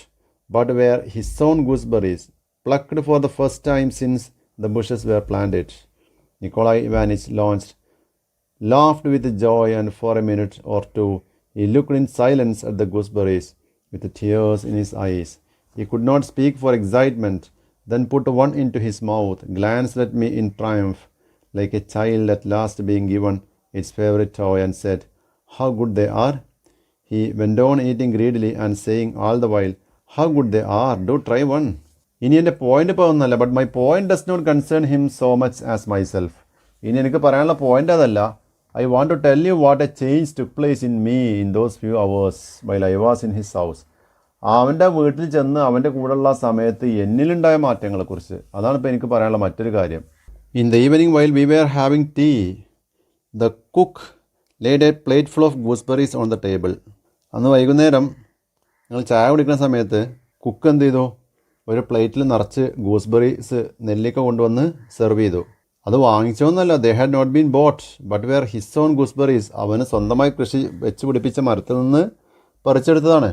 but were his own gooseberries, plucked for the first time since the bushes were planted. Nikolai Ivanich laughed with joy, and for a minute or two he looked in silence at the gooseberries, with tears in his eyes. He could not speak for excitement, then put one into his mouth, glanced at me in triumph, like a child at last being given its favorite toy, and said, "How good they are." He went on eating greedily and saying all the while, "How good they are, do try one." ഇനി എൻ്റെ പോയിൻ്റ് ഇപ്പോൾ ഒന്നല്ല, but my point does not concern him so much as myself. ഇനി എനിക്ക് പറയാനുള്ള പോയിൻ്റ് അതല്ല. I want to tell you what a change took place in me in those few hours while I was in his house. അവൻ്റെ വീട്ടിൽ ചെന്ന് അവൻ്റെ കൂടെയുള്ള സമയത്ത് എന്നിലുണ്ടായ മാറ്റങ്ങളെക്കുറിച്ച്. അതാണ് ഇപ്പോൾ എനിക്ക് പറയാനുള്ള മറ്റൊരു കാര്യം. In the evening while we were having tea, the cook laid a plate full of gooseberries on the table. അന്ന് വൈകുന്നേരം ഞങ്ങൾ ചായ കുടിക്കുന്ന സമയത്ത് കുക്ക് എന്ത് ചെയ്തു? ഒരു പ്ലേറ്റിൽ നിറച്ച് ഗൂസ്ബെറീസ്, നെല്ലിക്ക കൊണ്ടുവന്ന് സെർവ് ചെയ്തു. അത് വാങ്ങിച്ചോന്നല്ല, they had not been bought but were his own gooseberries. അവന് സ്വന്തമായി കൃഷി വെച്ച് പിടിപ്പിച്ച മരത്തിൽ നിന്ന് പറിച്ചെടുത്തതാണ്.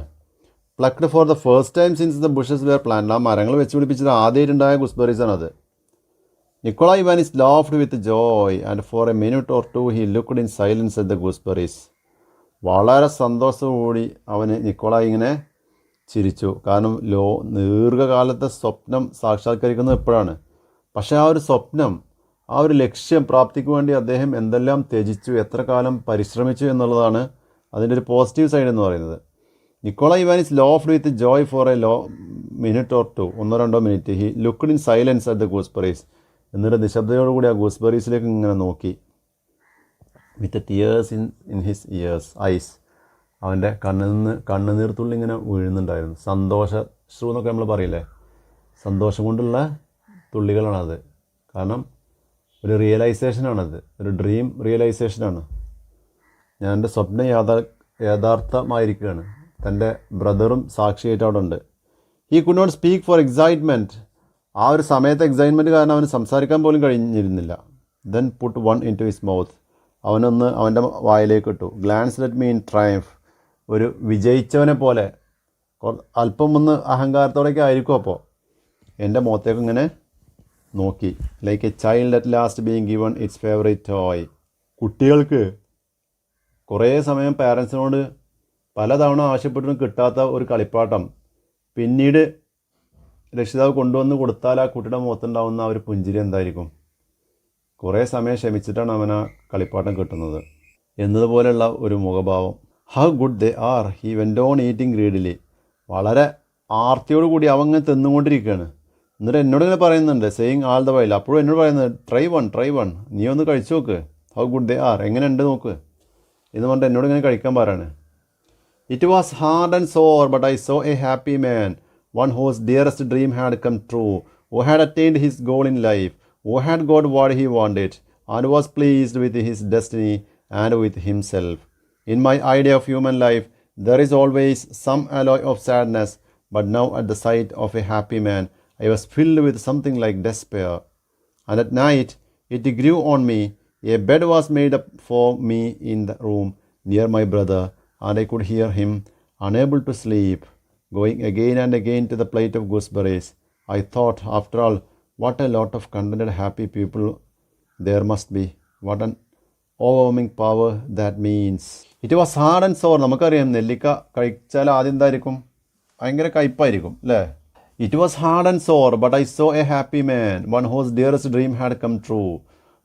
Plucked for the first time since the bushes were plant. ആ മരങ്ങൾ വെച്ച് പിടിപ്പിച്ചത് ആദ്യമായിട്ടുണ്ടായ ഗൂസ്ബെറീസ് ആണത്. Nikolai Ivanich laughed with joy, and for a minute or two he looked in silence at the gooseberries. വളരെ സന്തോഷത്തോടുകൂടി അവന് നിക്കോളായ് ഇങ്ങനെ ചിരിച്ചു. കാരണം ദീർഘകാലത്തെ സ്വപ്നം സാക്ഷാത്കരിക്കുന്നത് എപ്പോഴാണ്? പക്ഷേ ആ ഒരു സ്വപ്നം, ആ ഒരു ലക്ഷ്യം പ്രാപ്തിക്ക് വേണ്ടി അദ്ദേഹം എന്തെല്ലാം ത്യജിച്ചു, എത്ര കാലം പരിശ്രമിച്ചു എന്നുള്ളതാണ് അതിൻ്റെ ഒരു പോസിറ്റീവ് സൈഡ് എന്ന് പറയുന്നത്. Nikolai Ivanich laughed with joy for a minute or two, 1-2 minute. He looked in silence at the gooseberries. എന്നിട്ട് നിശബ്ദയോടുകൂടി ആ ഗൂസ്ബെറീസിലേക്ക് ഇങ്ങനെ നോക്കി. വിത്ത് ടിയേഴ്സ് ഇൻ ഹിസ് ഐസ്. അവൻ്റെ കണ്ണുനീർത്തുള്ളി ഇങ്ങനെ വീഴുന്നുണ്ടായിരുന്നു. സന്തോഷശ്രു എന്നൊക്കെ നമ്മൾ പറയില്ലേ, സന്തോഷം കൊണ്ടുള്ള തുള്ളികളാണത്. കാരണം ഒരു റിയലൈസേഷനാണത്, ഒരു ഡ്രീം റിയലൈസേഷനാണ്. ഞാൻ എൻ്റെ സ്വപ്നം യാഥാർത്ഥമായിരിക്കുകയാണ്. തൻ്റെ ബ്രദറും സാക്ഷിയായിട്ട് അവിടെ ഉണ്ട്. He could not speak for excitement. ആ ഒരു സമയത്ത് എക്സൈറ്റ്മെൻറ്റ് കാരണം അവന് സംസാരിക്കാൻ പോലും കഴിഞ്ഞിരുന്നില്ല. Then put one into his mouth. അവനൊന്ന് അവൻ്റെ വായിലേക്ക് ഇട്ടു. Glanced at me in triumph. ഒരു വിജയിച്ചവനെ പോലെ, അല്പം ഒന്ന് അഹങ്കാരത്തോടെയൊക്കെ ആയിരിക്കും. അപ്പോൾ എൻ്റെ മുഖത്തേക്ക് ഇങ്ങനെ നോക്കി. Like A child at last being given it's favourite toy. കുട്ടികൾക്ക് കുറേ സമയം പാരൻസിനോട് പലതവണ ആവശ്യപ്പെട്ടിട്ടും കിട്ടാത്ത ഒരു കളിപ്പാട്ടം പിന്നീട് രക്ഷിതാവ് കൊണ്ടുവന്ന് കൊടുത്താൽ ആ കുട്ടിയുടെ മുഖത്തുണ്ടാവുന്ന ആ ഒരു പുഞ്ചിരി എന്തായിരിക്കും? കുറേ സമയം ക്ഷമിച്ചിട്ടാണ് അവൻ ആ കളിപ്പാട്ടം കിട്ടുന്നത് എന്നതുപോലെയുള്ള ഒരു മുഖഭാവം. How good they are. He went on eating greedily. വളരെ ആർത്തിയോടുകൂടി അവങ്ങനെ തിന്നുകൊണ്ടിരിക്കുകയാണ്. എന്നിട്ട് എന്നോട് ഇങ്ങനെ പറയുന്നുണ്ട്, സെയിങ് ആൾ ദ വൈൽ. അപ്പോഴും എന്നോട് പറയുന്നത്, ട്രൈ വൺ, നീ ഒന്ന് കഴിച്ചു നോക്ക്. ഹൗ ഗുഡ് ദേ ആർ, എങ്ങനെ ഉണ്ട് നോക്ക് എന്ന് പറഞ്ഞിട്ട് എന്നോട് ഇങ്ങനെ കഴിക്കാൻ പറയാണ്. It was hard and sour, but I saw a happy man, one whose dearest dream had come true, who had attained his goal in life, who had got what he wanted, and was pleased with his destiny and with himself. In my idea of human life, there is always some alloy of sadness, but now at the sight of a happy man, I was filled with something like despair. And at night, it grew on me. A bed was made up for me in the room near my brother, and I could hear him, unable to sleep, going again and again to the plate of gooseberries. I thought, after all, what a lot of contented, happy people there must be. What an overwhelming power that means. It was hard and sour. നമുക്കറിയാം നെല്ലിക്ക കഴിച്ചാൽ ആദ്യം എന്തായിരിക്കും? ഭയങ്കര കയ്പായിരിക്കും അല്ലേ? It was hard and sour, but I saw a happy man, one whose dearest dream had come true.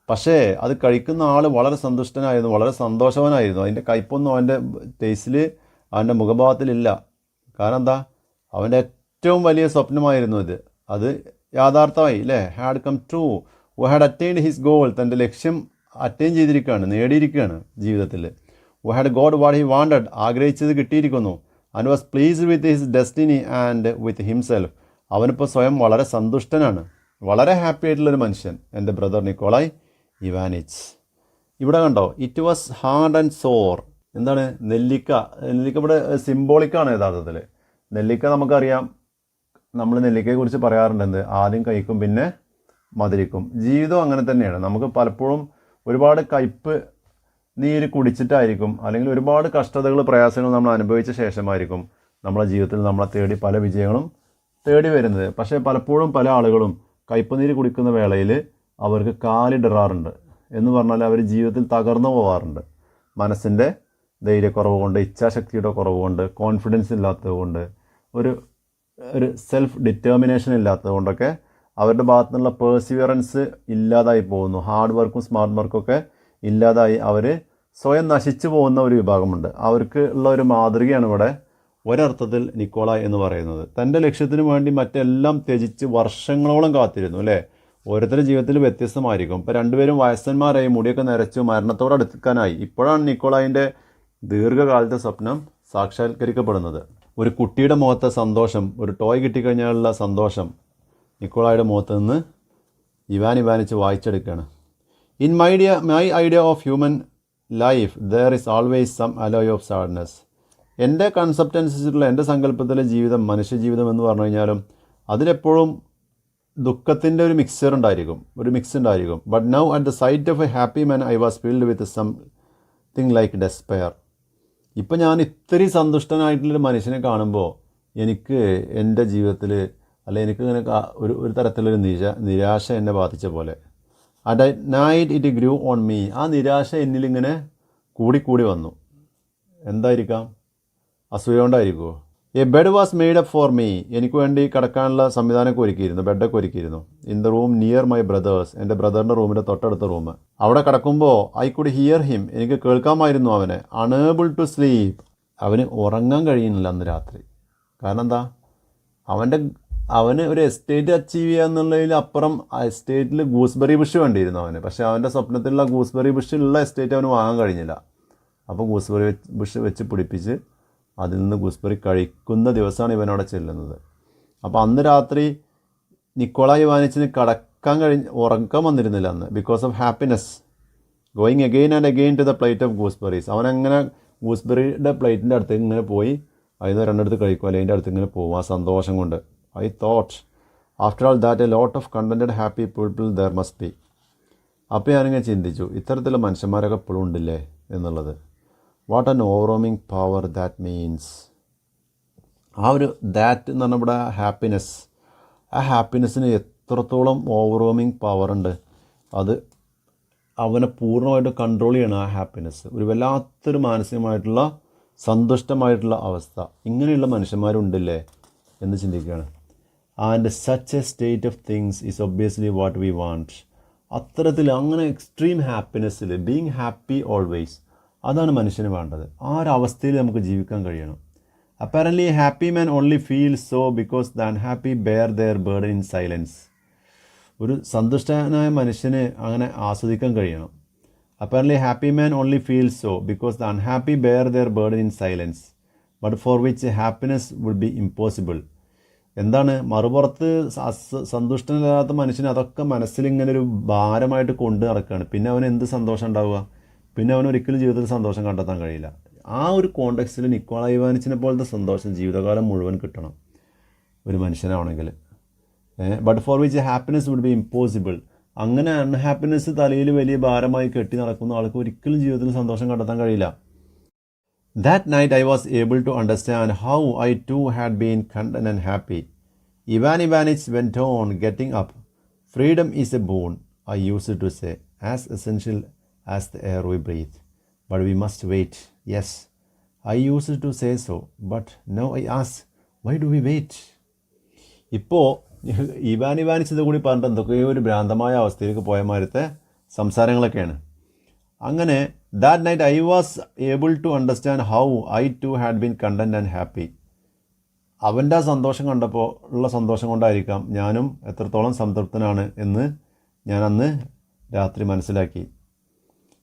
പക്ഷേ അത് കഴിക്കുന്ന ആൾ വളരെ സന്തുഷ്ടനായിരുന്നു, വളരെ സന്തോഷവാനായിരുന്നു. അതിൻ്റെ കയ്പൊന്നും അവൻ്റെ ടേസ്റ്റിൽ, അവൻ്റെ മുഖഭാവത്തിലില്ല. കാരണം എന്താ? അവൻ്റെ ഏറ്റവും വലിയ സ്വപ്നമായിരുന്നു ഇത്. അത് യാഥാർത്ഥമായി അല്ലേ? Had come true. Who had attained his goal. തൻ്റെ ലക്ഷ്യം അറ്റൈൻ ചെയ്തിരിക്കുകയാണ്, നേടിയിരിക്കുകയാണ് ജീവിതത്തിൽ. Who had got what he wanted. ആഗ്രഹിച്ചത് കിട്ടിയിരിക്കുന്നു. And was pleased with his destiny and with himself. അവനിപ്പോൾ സ്വയം വളരെ സന്തുഷ്ടനാണ്, വളരെ ഹാപ്പി ആയിട്ടുള്ളൊരു മനുഷ്യൻ. എൻ്റെ ബ്രദർ നിക്കോളായ് ഇവാനിച്ച്. ഇവിടെ കണ്ടോ, it was hard and sour. എന്താണ്? നെല്ലിക്ക ഇവിടെ സിംബോളിക്കാണ് യഥാർത്ഥത്തിൽ. നെല്ലിക്ക നമുക്കറിയാം, നമ്മൾ നെല്ലിക്കയെക്കുറിച്ച് പറയാറുണ്ട് എന്ത്? ആദ്യം കഴിക്കും, പിന്നെ മധുരിക്കും. ജീവിതം അങ്ങനെ തന്നെയാണ്. നമുക്ക് പലപ്പോഴും ഒരുപാട് കയ്പ് നീര് കുടിച്ചിട്ടായിരിക്കും, അല്ലെങ്കിൽ ഒരുപാട് കഷ്ടതകൾ, പ്രയാസങ്ങൾ നമ്മൾ അനുഭവിച്ച ശേഷമായിരിക്കും നമ്മളെ ജീവിതത്തിൽ നമ്മളെ തേടി പല വിജയങ്ങളും തേടി വരുന്നത്. പക്ഷേ പലപ്പോഴും പല ആളുകളും കയ്പ് നീര് കുടിക്കുന്ന വേളയിൽ അവർക്ക് കാലിടറാറുണ്ട്. എന്ന് പറഞ്ഞാൽ അവർ ജീവിതത്തിൽ തകർന്നു പോകാറുണ്ട്. മനസ്സിൻ്റെ ധൈര്യക്കുറവ് കൊണ്ട്, ഇച്ഛാശക്തിയുടെ കുറവ് കൊണ്ട്, കോൺഫിഡൻസ് ഇല്ലാത്തത് കൊണ്ട്, ഒരു സെൽഫ് ഡിറ്റർമിനേഷൻ ഇല്ലാത്തത് കൊണ്ടൊക്കെ അവരുടെ ഭാഗത്തു നിന്നുള്ള പേഴ്സിവിയറൻസ് ഇല്ലാതായി പോകുന്നു. ഹാർഡ് വർക്കും സ്മാർട്ട് വർക്കൊക്കെ ഇല്ലാതായി അവർ സ്വയം നശിച്ചു പോകുന്ന ഒരു വിഭാഗമുണ്ട്. അവർക്ക് ഉള്ള ഒരു മാതൃകയാണ് ഇവിടെ ഒരർത്ഥത്തിൽ നിക്കോളായ് എന്ന് പറയുന്നത്. തൻ്റെ ലക്ഷ്യത്തിന് വേണ്ടി മറ്റെല്ലാം ത്യജിച്ച് വർഷങ്ങളോളം കാത്തിരുന്നു അല്ലേ? ഓരോരുത്തരുടെ ജീവിതത്തിൽ വ്യത്യസ്തമായിരിക്കും. ഇപ്പോൾ രണ്ടുപേരും വയസ്സന്മാരായി, മുടിയൊക്കെ നിരച്ചു, മരണത്തോട് അടുക്കാനായി. ഇപ്പോഴാണ് നിക്കോളായിൻ്റെ ദീർഘകാലത്തെ സ്വപ്നം സാക്ഷാത്കരിക്കപ്പെടുന്നത്. ഒരു കുട്ടിയുടെ മുഖത്തെ സന്തോഷം, ഒരു ടോയ് കിട്ടിക്കഴിഞ്ഞാലുള്ള സന്തോഷം നിക്കോളായുടെ മുഖത്ത് നിന്ന് ഇവാനിച്ച് വായിച്ചെടുക്കുകയാണ്. In my idea of human life there is always some alloy of sadness. എൻ്റെ കൺസെപ്റ്റ് അനുസരിച്ചിട്ടുള്ള എൻ്റെ സങ്കല്പത്തിലെ ജീവിതം, മനുഷ്യജീവിതം എന്ന് പറഞ്ഞു കഴിഞ്ഞാലും അതിലെപ്പോഴും ദുഃഖത്തിൻ്റെ ഒരു മിക്സ് ഉണ്ടായിരിക്കും. But now at the sight of a happy man I was filled with something like despair. ഇപ്പം ഞാൻ ഇത്തിരി സന്തുഷ്ടനായിട്ടുള്ളൊരു മനുഷ്യനെ കാണുമ്പോൾ എനിക്ക് എൻ്റെ ജീവിതത്തിൽ, അല്ലെ എനിക്കിങ്ങനെ ഒരു തരത്തിലൊരു നിരാശ എന്നെ ബാധിച്ച പോലെ. At night it grew on me. ആ നിരാശ എന്നിലിങ്ങനെ കൂടിക്കൂടി വന്നു. എന്തായിരിക്കാം? അസൂയ കൊണ്ടായിരിക്കുമോ? A bed was made up for me. എനിക്ക് വേണ്ടി കിടക്കാനുള്ള സംവിധാനമൊക്കെ ഒരുക്കിയിരുന്നു, ബെഡൊക്കെ ഒരുക്കിയിരുന്നു. In the room near my brother's. എൻ്റെ ബ്രദറിൻ്റെ റൂമിൻ്റെ തൊട്ടടുത്ത റൂം. അവിടെ കിടക്കുമ്പോൾ ഐ കുഡ് ഹിയർ ഹിം. എനിക്ക് കേൾക്കാമായിരുന്നു അവനെ. Unable to sleep. അവന് ഉറങ്ങാൻ കഴിയുന്നില്ല അന്ന് രാത്രി. കാരണം എന്താ? അവന് ഒരു എസ്റ്റേറ്റ് അച്ചീവ് ചെയ്യുക എന്നുള്ളതിൽ അപ്പുറം ആ എസ്റ്റേറ്റിൽ ഗൂസ്ബെറി ബുഷ് വേണ്ടിയിരുന്നു അവന്. പക്ഷേ അവൻ്റെ സ്വപ്നത്തിലുള്ള ഗൂസ്ബെറി ബുഷിലുള്ള എസ്റ്റേറ്റ് അവന് വാങ്ങാൻ കഴിഞ്ഞില്ല. അപ്പോൾ ഗൂസ്ബെറി ബുഷ് വെച്ച് പിടിപ്പിച്ച് അതിൽ നിന്ന് ഗൂസ്ബെറി കഴിക്കുന്ന ദിവസമാണ് ഇവനവിടെ ചെല്ലുന്നത്. അപ്പോൾ അന്ന് രാത്രി നിക്കോളായ് ഇവാനിച്ചിന് ഉറക്കം വന്നിരുന്നില്ല അന്ന്. Because of happiness, going again and again to the plate of gooseberries. അവനങ്ങനെ ഗൂസ്ബെറിയുടെ പ്ലേറ്റിൻ്റെ അടുത്തേക്ക് ഇങ്ങനെ പോയി അതിന് രണ്ടിടത്ത് കഴിക്കും, അല്ലെങ്കിൽ അതിൻ്റെ അടുത്ത് ഇങ്ങനെ പോകും ആ സന്തോഷം കൊണ്ട്. I thought, after all that, a lot of contented, happy people there must be. അപ്പോൾ ഞാനിങ്ങനെ ചിന്തിച്ചു, ഇത്തരത്തിലുള്ള മനുഷ്യന്മാരൊക്കെ എപ്പോഴും ഉണ്ടില്ലേ എന്നുള്ളത്. What an overwhelming power that means. ആ ഒരു ദാറ്റ് എന്ന് പറഞ്ഞാൽ ഇവിടെ ഹാപ്പിനെസ്. ആ ഹാപ്പിനെസ്സിന് എത്രത്തോളം ഓവർവെൽമിങ് പവറുണ്ട്. അത് അവനെ പൂർണ്ണമായിട്ട് കൺട്രോൾ ചെയ്യണം ആ ഹാപ്പിനെസ്. ഒരു വല്ലാത്തൊരു മാനസികമായിട്ടുള്ള സന്തുഷ്ടമായിട്ടുള്ള അവസ്ഥ. ഇങ്ങനെയുള്ള മനുഷ്യന്മാരുണ്ടില്ലേ എന്ന് ചിന്തിക്കുകയാണ്. And such a state of things is obviously what we want. അത്തരത്തിൽ അങ്ങനെ എക്സ്ട്രീം ഹാപ്പിനെസ്സിൽ, ബീങ് ഹാപ്പി ഓൾവേസ്, അതാണ് മനുഷ്യന് വേണ്ടത്. ആ ഒരു അവസ്ഥയിൽ നമുക്ക് ജീവിക്കാൻ കഴിയണം. Apparently a happy man only feel so because the unhappy bear their burden in silence. ഒരു സന്തുഷ്ടനായ മനുഷ്യന് അങ്ങനെ ആസ്വദിക്കാൻ കഴിയണം. Apparently a happy man only feel so because the unhappy bear their burden in silence, but for which happiness would be impossible. എന്താണ് മറുപുറത്ത് സന്തുഷ്ടനില്ലാത്ത മനുഷ്യന് അതൊക്കെ മനസ്സിലിങ്ങനെ ഒരു ഭാരമായിട്ട് കൊണ്ട് നടക്കുകയാണ്. പിന്നെ അവന് എന്ത് സന്തോഷം ഉണ്ടാവുക? പിന്നെ അവന് ഒരിക്കലും ജീവിതത്തിൽ സന്തോഷം കണ്ടെത്താൻ കഴിയില്ല. ആ ഒരു കോണ്ടെക്സ്റ്റിൽ നിക്കോള ഇവാനിച്ചിനെ പോലത്തെ സന്തോഷം ജീവിതകാലം മുഴുവൻ കിട്ടണം ഒരു മനുഷ്യനാണെങ്കിൽ. But for which happiness would be impossible. അങ്ങനെ അൺഹാപ്പിനെസ് തലയിൽ വലിയ ഭാരമായി കെട്ടി നടക്കുന്ന ആൾക്ക് ഒരിക്കലും ജീവിതത്തിൽ സന്തോഷം കണ്ടെത്താൻ കഴിയില്ല. That night I was able to understand how I too had been content and happy. Ivan Ivanich went on getting up. Freedom is a boon, I used to say, as essential as the air we breathe. But we must wait. Yes, I used to say so. But now I ask, why do we wait? ഇപ്പോൾ ഇവാൻ ഇവാനിച്ച് ഇത് കൂടി പറഞ്ഞിട്ട് എന്തൊക്കെയോ ഒരു ഭ്രാന്തമായ അവസ്ഥയിലേക്ക് പോയ മാതിരത്തെ സംസാരങ്ങളൊക്കെയാണ്. അങ്ങനെ that night I was able to understand how I too had been content and happy. അവൻ്റെ ആ സന്തോഷം കണ്ടപ്പോൾ ഉള്ള സന്തോഷം കൊണ്ടായിരിക്കാം ഞാനും എത്രത്തോളം സംതൃപ്തനാണ് എന്ന് ഞാൻ അന്ന് രാത്രി മനസ്സിലാക്കി.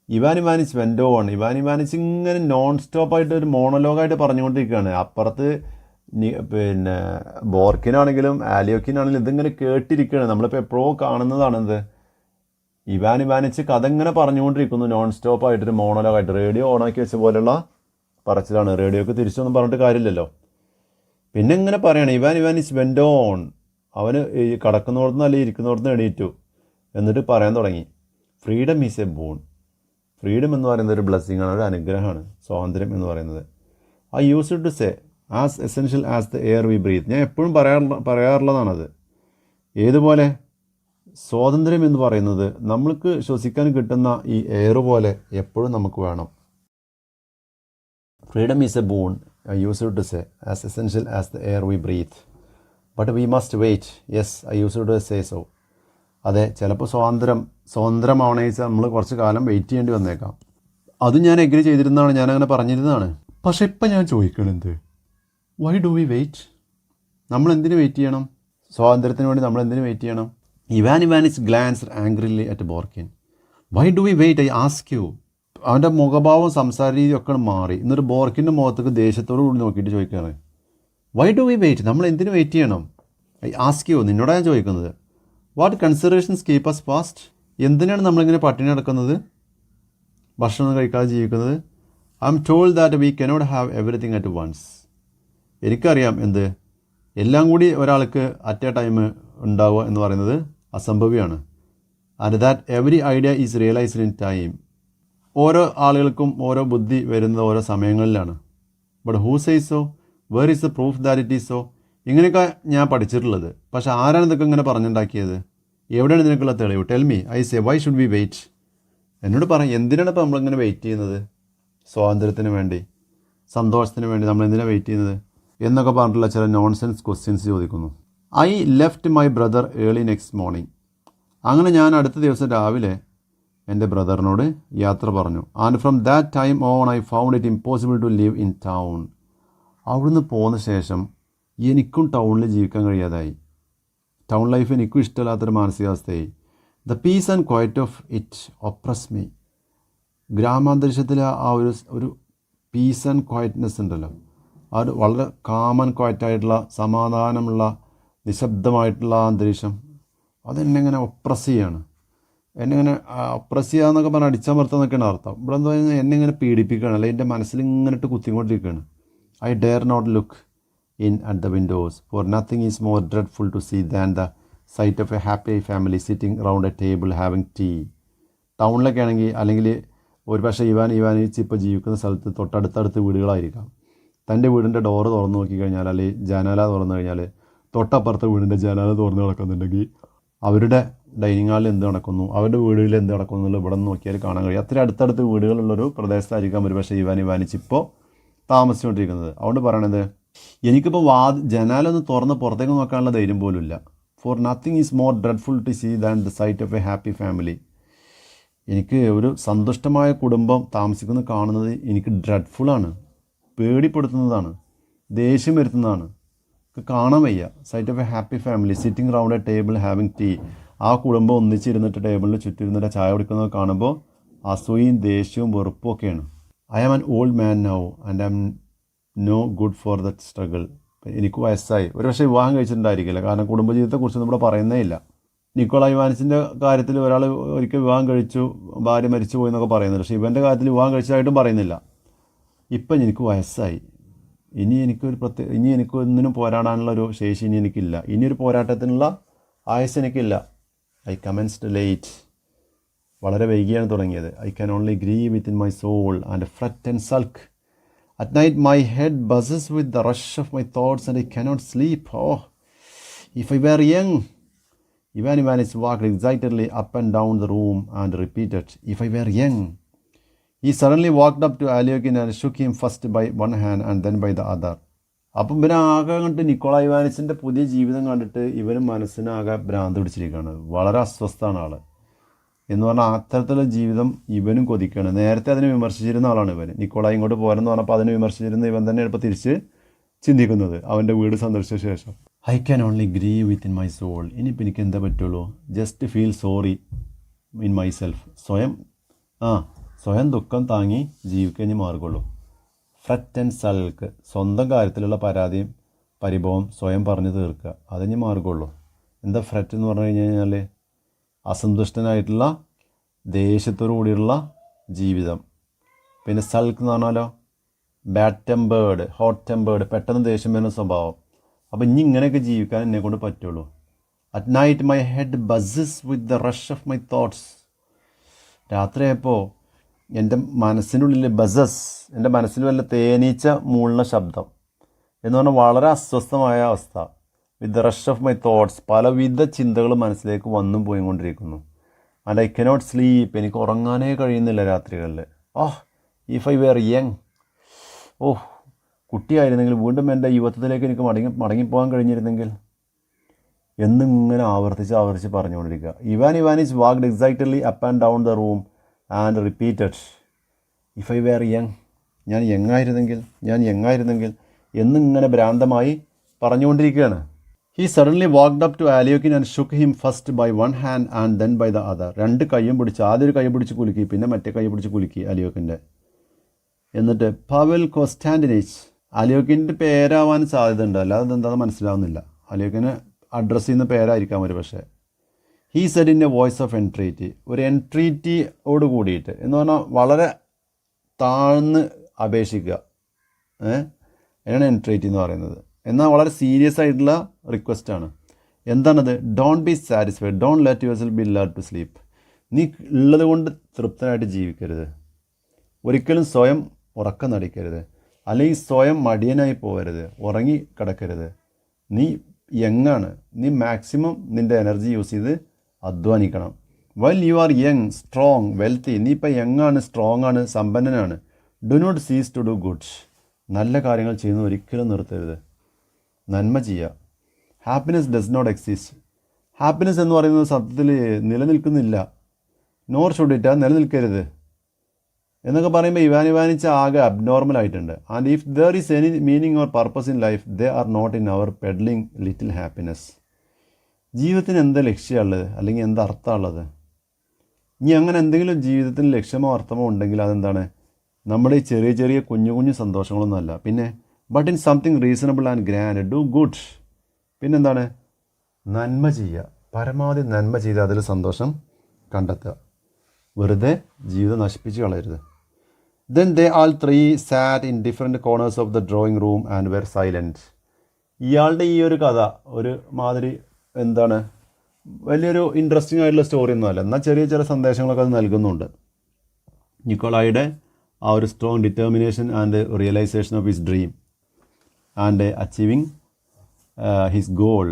Ivan Ivanich went on. Ivan Ivanich ഇങ്ങനെ നോൺ സ്റ്റോപ്പായിട്ട് ഒരു മോണലോഗായിട്ട് പറഞ്ഞുകൊണ്ടിരിക്കുകയാണ്. അപ്പുറത്ത് പിന്നെ ബോർക്കിനാണെങ്കിലും ആലിയോക്കിനാണെങ്കിലും ഇതിങ്ങനെ കേട്ടിരിക്കുകയാണ്. നമ്മളിപ്പോൾ എപ്പോഴോ കാണുന്നതാണെന്ത്, ഇവാൻ ഇവാനിച്ച് കഥ ഇങ്ങനെ പറഞ്ഞുകൊണ്ടിരിക്കുന്നു നോൺ സ്റ്റോപ്പായിട്ടൊരു മോണലോഗായിട്ട്. റേഡിയോ ഓണാക്കി വെച്ച പോലെയുള്ള പറച്ചിലാണ്. റേഡിയോക്ക് തിരിച്ചൊന്നും പറഞ്ഞിട്ട് കാര്യമില്ലല്ലോ. പിന്നെ ഇങ്ങനെ പറയണം ഇവാൻ ഇവാനിച്ച് വെൻ്റ് ഓൺ. അവന് ഈ കിടക്കുന്നിടത്തുനിന്ന് അല്ലെങ്കിൽ ഇരിക്കുന്നിടത്തുനിന്ന് എണീറ്റു. എന്നിട്ട് പറയാൻ തുടങ്ങി, freedom is a boon. Freedom എന്ന് പറയുന്നത് ഒരു ബ്ലെസ്സിങ് ആണ്, ഒരു അനുഗ്രഹമാണ് സ്വാതന്ത്ര്യം എന്ന് പറയുന്നത്. I used to say as essential as the air we breathe. ഞാൻ എപ്പോഴും പറയാറുള്ളതാണത്. ഏതുപോലെ സ്വാതന്ത്ര്യം എന്ന് പറയുന്നത് നമ്മൾക്ക് ശ്വസിക്കാൻ കിട്ടുന്ന ഈ എയർ പോലെ എപ്പോഴും നമുക്ക് വേണം. Freedom is a boon, I used to say as essential as the air we breathe. But we must wait. Yes, I used to say so. അതെ, ചിലപ്പോൾ സ്വതന്ത്രമാവണേ വെച്ചാൽ നമ്മൾ കുറച്ച് കാലം വെയിറ്റ് ചെയ്യേണ്ടി വന്നേക്കാം. അതും ഞാൻ എഗ്രി ചെയ്തിരുന്നതാണ്, ഞാനങ്ങനെ പറഞ്ഞിരുന്നതാണ്. പക്ഷെ ഇപ്പം ഞാൻ ചോദിക്കണെന്ത്, വൈ ഡു വി വെയിറ്റ്? നമ്മൾ എന്തിനു വെയിറ്റ് ചെയ്യണം? സ്വാതന്ത്ര്യത്തിന് വേണ്ടി നമ്മൾ എന്തിനു വെയിറ്റ് ചെയ്യണം? Ivan Ivanich glanced angrily at Borkin. Why do we wait, I ask you. അവൻ്റെ മുഖഭാവം സംസാര രീതിയൊക്കെ മാറി. എന്നിട്ട് ബോർക്കിൻ്റെ മുഖത്തേക്ക് ദേഷ്യത്തോടു കൂടി നോക്കിയിട്ട് ചോദിക്കുകയാണ്, വൈ ഡു വി വെയിറ്റ്? നമ്മൾ എന്തിനു വെയിറ്റ് ചെയ്യണം? ഐ ആസ്ക് യു, നിന്നോടാണ് ഞാൻ ചോദിക്കുന്നത്. What considerations keep us fast? എന്തിനാണ് നമ്മളിങ്ങനെ പട്ടിണി നടക്കുന്നത്, ഭക്ഷണം കഴിക്കാതെ ജീവിക്കുന്നത്? I'm told that we cannot have everything at once. എനിക്കറിയാം എന്ത്, എല്ലാം കൂടി ഒരാൾക്ക് അറ്റ് എ ടൈം ഉണ്ടാവുക എന്ന് പറയുന്നത് അസംഭവ്യമാണ്. And that every idea is realised in time. ഓരോ ആളുകൾക്കും ഓരോ ബുദ്ധി വരുന്നത് ഓരോ സമയങ്ങളിലാണ്. But who says so? Where is the proof that it is so? ഇങ്ങനെയൊക്കെ ഞാൻ പഠിച്ചിട്ടുള്ളത്. പക്ഷേ ആരാണ് ഇതൊക്കെ ഇങ്ങനെ പറഞ്ഞുണ്ടാക്കിയത്? എവിടെയാണ് ഇതിനൊക്കെയുള്ള തെളിവ്? Tell me, I say, why should we wait? എന്നോട് പറയാം, എന്തിനാണ് ഇപ്പോൾ നമ്മളിങ്ങനെ വെയിറ്റ് ചെയ്യുന്നത്? സ്വാതന്ത്ര്യത്തിന് വേണ്ടി, സന്തോഷത്തിന് വേണ്ടി നമ്മൾ എന്തിനാണ് വെയിറ്റ് ചെയ്യുന്നത് എന്നൊക്കെ പറഞ്ഞിട്ടുള്ള ചില നോൺസെൻസ് ക്വസ്റ്റ്യൻസ് ചോദിക്കുന്നു. I left my brother early next morning. അങ്ങനെ ഞാൻ അടുത്ത ദിവസം രാവിലെ എൻ്റെ ബ്രദറിനോട് യാത്ര പറഞ്ഞു. And from that time on I found it impossible to live in town. അവിടുന്ന് പോന്ന ശേഷം എനിക്കും ടൗണിൽ ജീവിക്കാൻ കഴിയാതായി. ടൗൺ ലൈഫ് എനിക്കും ഇഷ്ടമില്ലാത്തൊരു മാനസികാവസ്ഥയായി. The peace and quiet of it oppress me. ഗ്രാമാന്തരീക്ഷത്തിലെ ആ ഒരു പീസ് ആൻഡ് ക്വയറ്റ്നെസ് ഉണ്ടല്ലോ, ആ ഒരു വളരെ കാം ആൻഡ് ക്വയറ്റായിട്ടുള്ള സമാധാനമുള്ള നിശബ്ദമായിട്ടുള്ള അന്തരീക്ഷം, അതെന്നെ ഇങ്ങനെ ഒപ്രസ് ചെയ്യാണ്. എന്നെ ഇങ്ങനെ ഒപ്രസ് ചെയ്യുക എന്നൊക്കെ പറഞ്ഞാൽ അടിച്ചമർത്തുക എന്നൊക്കെയാണ് അർത്ഥം. ഇവിടെ എന്താ പറഞ്ഞാൽ എന്നെ ഇങ്ങനെ പീഡിപ്പിക്കുകയാണ്, അല്ലെങ്കിൽ എൻ്റെ മനസ്സിൽ ഇങ്ങനെ ഇട്ട് കുത്തിക്കൊണ്ടിരിക്കുകയാണ്. I dare not look in at the windows, for nothing is more dreadful to see than the sight of a happy family sitting around a table having tea. ടൗണിലൊക്കെ ആണെങ്കിൽ അല്ലെങ്കിൽ ഒരു പക്ഷേ ഇവാനിച്ച് ഇപ്പോൾ ജീവിക്കുന്ന സ്ഥലത്ത് തൊട്ടടുത്തടുത്ത് വീടുകളായിരിക്കാം. തൻ്റെ വീടിൻ്റെ ഡോറ് തുറന്ന് നോക്കിക്കഴിഞ്ഞാൽ, അല്ലെങ്കിൽ ജനാല തുറന്നു കഴിഞ്ഞാൽ തൊട്ടപ്പുറത്തെ വീടിൻ്റെ ജനാല തുറന്ന് നടക്കുന്നുണ്ടെങ്കിൽ അവരുടെ ഡൈനിങ് ഹാളിൽ എന്ത് നടക്കുന്നു, അവരുടെ വീടുകളിൽ എന്ത് നടക്കുന്നു എന്നുള്ളത് ഇവിടെ നിന്ന് നോക്കിയാൽ കാണാൻ കഴിയും. അത്ര അടുത്തടുത്ത് വീടുകളുള്ളൊരു പ്രദേശത്തായിരിക്കാം ഒരു പക്ഷേ ഇവാനിച്ച് ഇപ്പോൾ താമസിച്ചുകൊണ്ടിരിക്കുന്നത്. അതുകൊണ്ട് പറയണത്, എനിക്കിപ്പോൾ ജനാലൊന്ന് തുറന്ന് പുറത്തേക്ക് നോക്കാനുള്ള ധൈര്യം പോലും ഇല്ല. For nothing is more dreadful to see than the sight of a happy family. എനിക്ക് ഒരു സന്തുഷ്ടമായ കുടുംബം താമസിക്കുന്നത് കാണുന്നത് എനിക്ക് ഡ്രെഡ്ഫുള്ളാണ്, പേടിപ്പെടുത്തുന്നതാണ്, ദേഷ്യം വരുത്തുന്നതാണ്, കാണാൻ വയ്യ. Sight of a happy family sitting round a table having tea. ആ കുടുംബം ഒന്നിച്ചിരുന്നിട്ട് ടേബിളിൽ ചുറ്റിരുന്നിട്ട് ചായ കുടിക്കുന്നത് കാണുമ്പോൾ അസൂയയും ദേഷ്യവും വെറുപ്പും ഒക്കെയാണ്. I am an old man now and I am no good for that struggle. എനിക്ക് വയസ്സായി. ഒരു പക്ഷേ വിവാഹം കഴിച്ചിട്ടുണ്ടായിരിക്കില്ല, കാരണം കുടുംബജീവിതത്തെക്കുറിച്ച് ഇവിടെ പറയുന്നേ ഇല്ല. നിക്കോളായ് ഇവാനിച്ചിൻ്റെ കാര്യത്തിൽ ഒരാൾ ഒരിക്കൽ വിവാഹം കഴിച്ചു, ഭാര്യ മരിച്ചു പോയി എന്നൊക്കെ പറയുന്നുണ്ട്. പക്ഷേ ഇവൻ്റെ കാര്യത്തിൽ വിവാഹം കഴിച്ചതായിട്ടും പറയുന്നില്ല. ഇപ്പം എനിക്ക് വയസ്സായി, ഇനി എനിക്ക് ഒന്നിനും പോരാടാനുള്ളൊരു ശേഷി ഇനി എനിക്കില്ല, ഇനിയൊരു പോരാട്ടത്തിനുള്ള ആയുസ് എനിക്കില്ല. ഐ കമൻസ്ഡ് ലേറ്റ്, വളരെ വൈകിയാണ് തുടങ്ങിയത്. I can only grieve within my soul and fret and sulk. At night my head buzzes with the rush of my thoughts and I cannot sleep. Oh, if I were young. Ivan Ivanich walked excitedly up and down the room and repeated, if I were young. He suddenly walked up to Alyokin and shook him first by one hand and then by the other. അപ്പം ഇവൻ ആകെ കണ്ടിട്ട് നിക്കോളായ് ഇവാനിച്ചിൻ്റെ പുതിയ ജീവിതം കണ്ടിട്ട് ഇവനും മനസ്സിനാകെ ഭ്രാന്ത് പിടിച്ചിരിക്കുകയാണ്. വളരെ അസ്വസ്ഥമാണ് ആൾ. എന്ന് പറഞ്ഞാൽ അത്തരത്തിലുള്ള ജീവിതം ഇവനും കൊതിക്കുകയാണ്. നേരത്തെ അതിനെ വിമർശിച്ചിരുന്ന ആളാണ് ഇവൻ. നിക്കോളായി ഇങ്ങോട്ട് പോരെന്ന് പറഞ്ഞപ്പോൾ അതിനെ വിമർശിച്ചിരുന്ന ഇവൻ തന്നെ ഇപ്പോൾ തിരിച്ച് ചിന്തിക്കുന്നത് അവൻ്റെ വീട് സന്ദർശിച്ച ശേഷം. I can only grieve within my soul. ഇനിയിപ്പോൾ എനിക്ക് എന്താ പറ്റുള്ളൂ? Just feel sorry in myself. സ്വയം ദുഃഖം താങ്ങി ജീവിക്കഴിഞ്ഞ് മാർഗുള്ളൂ. ഫ്രെറ്റ് ആൻഡ് സൾക്ക്, സ്വന്തം കാര്യത്തിലുള്ള പരാതിയും പരിഭവം സ്വയം പറഞ്ഞു തീർക്കുക, അതിന് മാർഗമുള്ളൂ. എന്താ ഫ്രെറ്റ് എന്ന് പറഞ്ഞു കഴിഞ്ഞാൽ അസന്തുഷ്ടനായിട്ടുള്ള ദേഷ്യത്തോടു കൂടിയുള്ള ജീവിതം. പിന്നെ സൾക്ക് എന്ന് പറഞ്ഞാലോ ബാഡ് ടെമ്പേർഡ്, ഹോട്ട് ടെമ്പേർഡ്, പെട്ടെന്ന് ദേഷ്യം വരുന്ന സ്വഭാവം. അപ്പോൾ ഇനി ഇങ്ങനെയൊക്കെ ജീവിക്കാൻ എന്നെക്കൊണ്ട് പറ്റുള്ളൂ. At night my head buzzes with the rush of my thoughts. രാത്രിയായപ്പോൾ എൻ്റെ മനസ്സിനുള്ളിൽ ബസസ്, എൻ്റെ മനസ്സിൽ വല്ല തേനീച്ച മൂളുന്ന ശബ്ദം എന്ന് പറഞ്ഞാൽ വളരെ അസ്വസ്ഥമായ അവസ്ഥ. വിത്ത് the rush of my thoughts, പലവിധ ചിന്തകൾ മനസ്സിലേക്ക് വന്നും പോയിക്കൊണ്ടിരിക്കുന്നു. ആൻഡ് ഐ കനോട്ട് സ്ലീപ്പ്, എനിക്ക് ഉറങ്ങാനേ കഴിയുന്നില്ല രാത്രികളിൽ. ഇഫ് ഐ വെയർ യങ്, കുട്ടിയായിരുന്നെങ്കിൽ, വീണ്ടും എൻ്റെ യുവത്വത്തിലേക്ക് എനിക്ക് മടങ്ങിപ്പോകാൻ കഴിഞ്ഞിരുന്നെങ്കിൽ എന്നിങ്ങനെ ആവർത്തിച്ച് പറഞ്ഞുകൊണ്ടിരിക്കുക. Ivan Ivanich walked excitedly up and down the room and repeated, if I were young, ഞാൻ യങ്ങായിരുന്നെങ്കിൽ എന്നിങ്ങനെ ഭ്രാന്തമായി പറഞ്ഞുകൊണ്ടിരിക്കുകയാണ്. He suddenly walked up to Alyokin and shook him first by one hand and then by the other. രണ്ട് കൈയും പിടിച്ച്, ആദ്യം ഒരു കൈ പിടിച്ച് കുലുക്കി, പിന്നെ മറ്റേ കൈ പിടിച്ച് കുലുക്കി അലിയോക്കിൻ്റെ. എന്നിട്ട് പവൽ കോസ്റ്റാൻഡിനേച്ച്, അലിയോക്കിൻ്റെ പേരാവാൻ സാധ്യതയുണ്ട്, അല്ലാതെ അതെന്താണെന്ന് മനസ്സിലാവുന്നില്ല. അലിയോക്കിന് അഡ്രസ്സ് ചെയ്യുന്ന പേരായിരിക്കാം ഒരു പക്ഷേ. He said in a voice of entreaty, ഒരു എൻട്രീറ്റിയോട് കൂടിയിട്ട് എന്ന് പറഞ്ഞാൽ വളരെ താഴ്ന്ന് അപേക്ഷിക്കുക, അതിനാണ് എൻട്രീറ്റി എന്ന് പറയുന്നത്. എന്നാൽ വളരെ സീരിയസ് ആയിട്ടുള്ള റിക്വസ്റ്റാണ്. എന്താണത്? Don't be satisfied, don't let yourself be lulled to sleep. നീ ഉള്ളത് കൊണ്ട് തൃപ്തനായിട്ട് ജീവിക്കരുത്, ഒരിക്കലും സ്വയം ഉറക്കം നടിക്കരുത്, അല്ലെങ്കിൽ സ്വയം മടിയനായി പോകരുത്, ഉറങ്ങി കിടക്കരുത്. നീ യങ്ങാണ്, നീ മാക്സിമം നിൻ്റെ എനർജി യൂസ് ചെയ്ത് അധ്വാനിക്കണം. Well you are young, strong, wealthy, നീ ഇപ്പം യങ്ങാണ്, സ്ട്രോങ് ആണ്, സമ്പന്നനാണ്. Do not cease to do good, നല്ല കാര്യങ്ങൾ ചെയ്യുന്നത് ഒരിക്കലും നിർത്തരുത്, നന്മ ചെയ്യുക. Happiness does not exist, happiness എന്ന് പറയുന്നത് സത്യത്തിൽ നിലനിൽക്കുന്നില്ല. നോർ ഷുഡ് ഇറ്റ്, നിലനിൽക്കരുത് എന്നൊക്കെ പറയുമ്പോൾ ഇവാൻ ഇവാനിച്ച് ആകെ അബ്നോർമൽ ആയിട്ടുണ്ട്. And if there is any meaning or purpose in life, they are not in our peddling little happiness. ജീവിതത്തിന് എന്താ ലക്ഷ്യമുള്ളത്, അല്ലെങ്കിൽ എന്താ അർത്ഥമുള്ളത്? ഇനി അങ്ങനെ എന്തെങ്കിലും ജീവിതത്തിന് ലക്ഷ്യമോ അർത്ഥമോ ഉണ്ടെങ്കിൽ അതെന്താണ്? നമ്മുടെ ഈ ചെറിയ ചെറിയ കുഞ്ഞു കുഞ്ഞു സന്തോഷങ്ങളൊന്നുമല്ല. പിന്നെ but in something reasonable and grand, do good. പിന്നെന്താണ്? നന്മ ചെയ്യുക, പരമാവധി നന്മ ചെയ്ത് അതിൽ സന്തോഷം കണ്ടെത്തുക, വെറുതെ ജീവിതം നശിപ്പിച്ച് കളയരുത്. Then they all three sat in different corners of the drawing room and were silent. ഇയാളുടെ ഈ ഒരു കഥ ഒരു മാതിരി എന്താണ്, വലിയൊരു ഇൻട്രസ്റ്റിംഗ് ആയിട്ടുള്ള സ്റ്റോറി ഒന്നുമല്ല, എന്നാൽ ചെറിയ ചെറിയ സന്ദേശങ്ങളൊക്കെ അത് നൽകുന്നുണ്ട്. നിക്കോളായുടെ ആ ഒരു strong determination and realisation of his dream and achieving his goal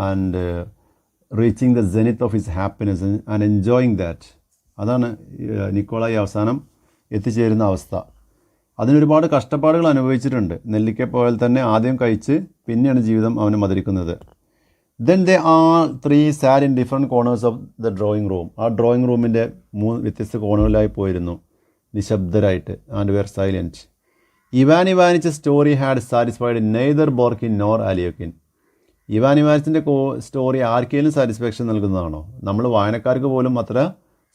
and reaching the zenith of his happiness and enjoying that. അതാണ് നിക്കോളായി അവസാനം എത്തിച്ചേരുന്ന അവസ്ഥ. അതിനൊരുപാട് കഷ്ടപ്പാടുകൾ അനുഭവിച്ചിട്ടുണ്ട്. നെല്ലിക്ക പോലെ തന്നെ ആദ്യം കഴിച്ച് പിന്നെയാണ് ജീവിതം അവന് മധുരിക്കുന്നത്. Then they all three sat in different corners of the drawing room. ആ ഡ്രോയിങ് റൂമിൻ്റെ 3 വ്യത്യസ്ത കോണുകളിലായി പോയിരുന്നു, നിശബ്ദരായിട്ട്. And were silent. Ivan Ivanich story had satisfied neither Borkin nor Alyokhin. Ivan ഇവാനിച്ചിൻ്റെ സ്റ്റോറി ആർക്കെങ്കിലും സാറ്റിസ്ഫാക്ഷൻ നൽകുന്നതാണോ? നമ്മൾ വായനക്കാർക്ക് പോലും അത്ര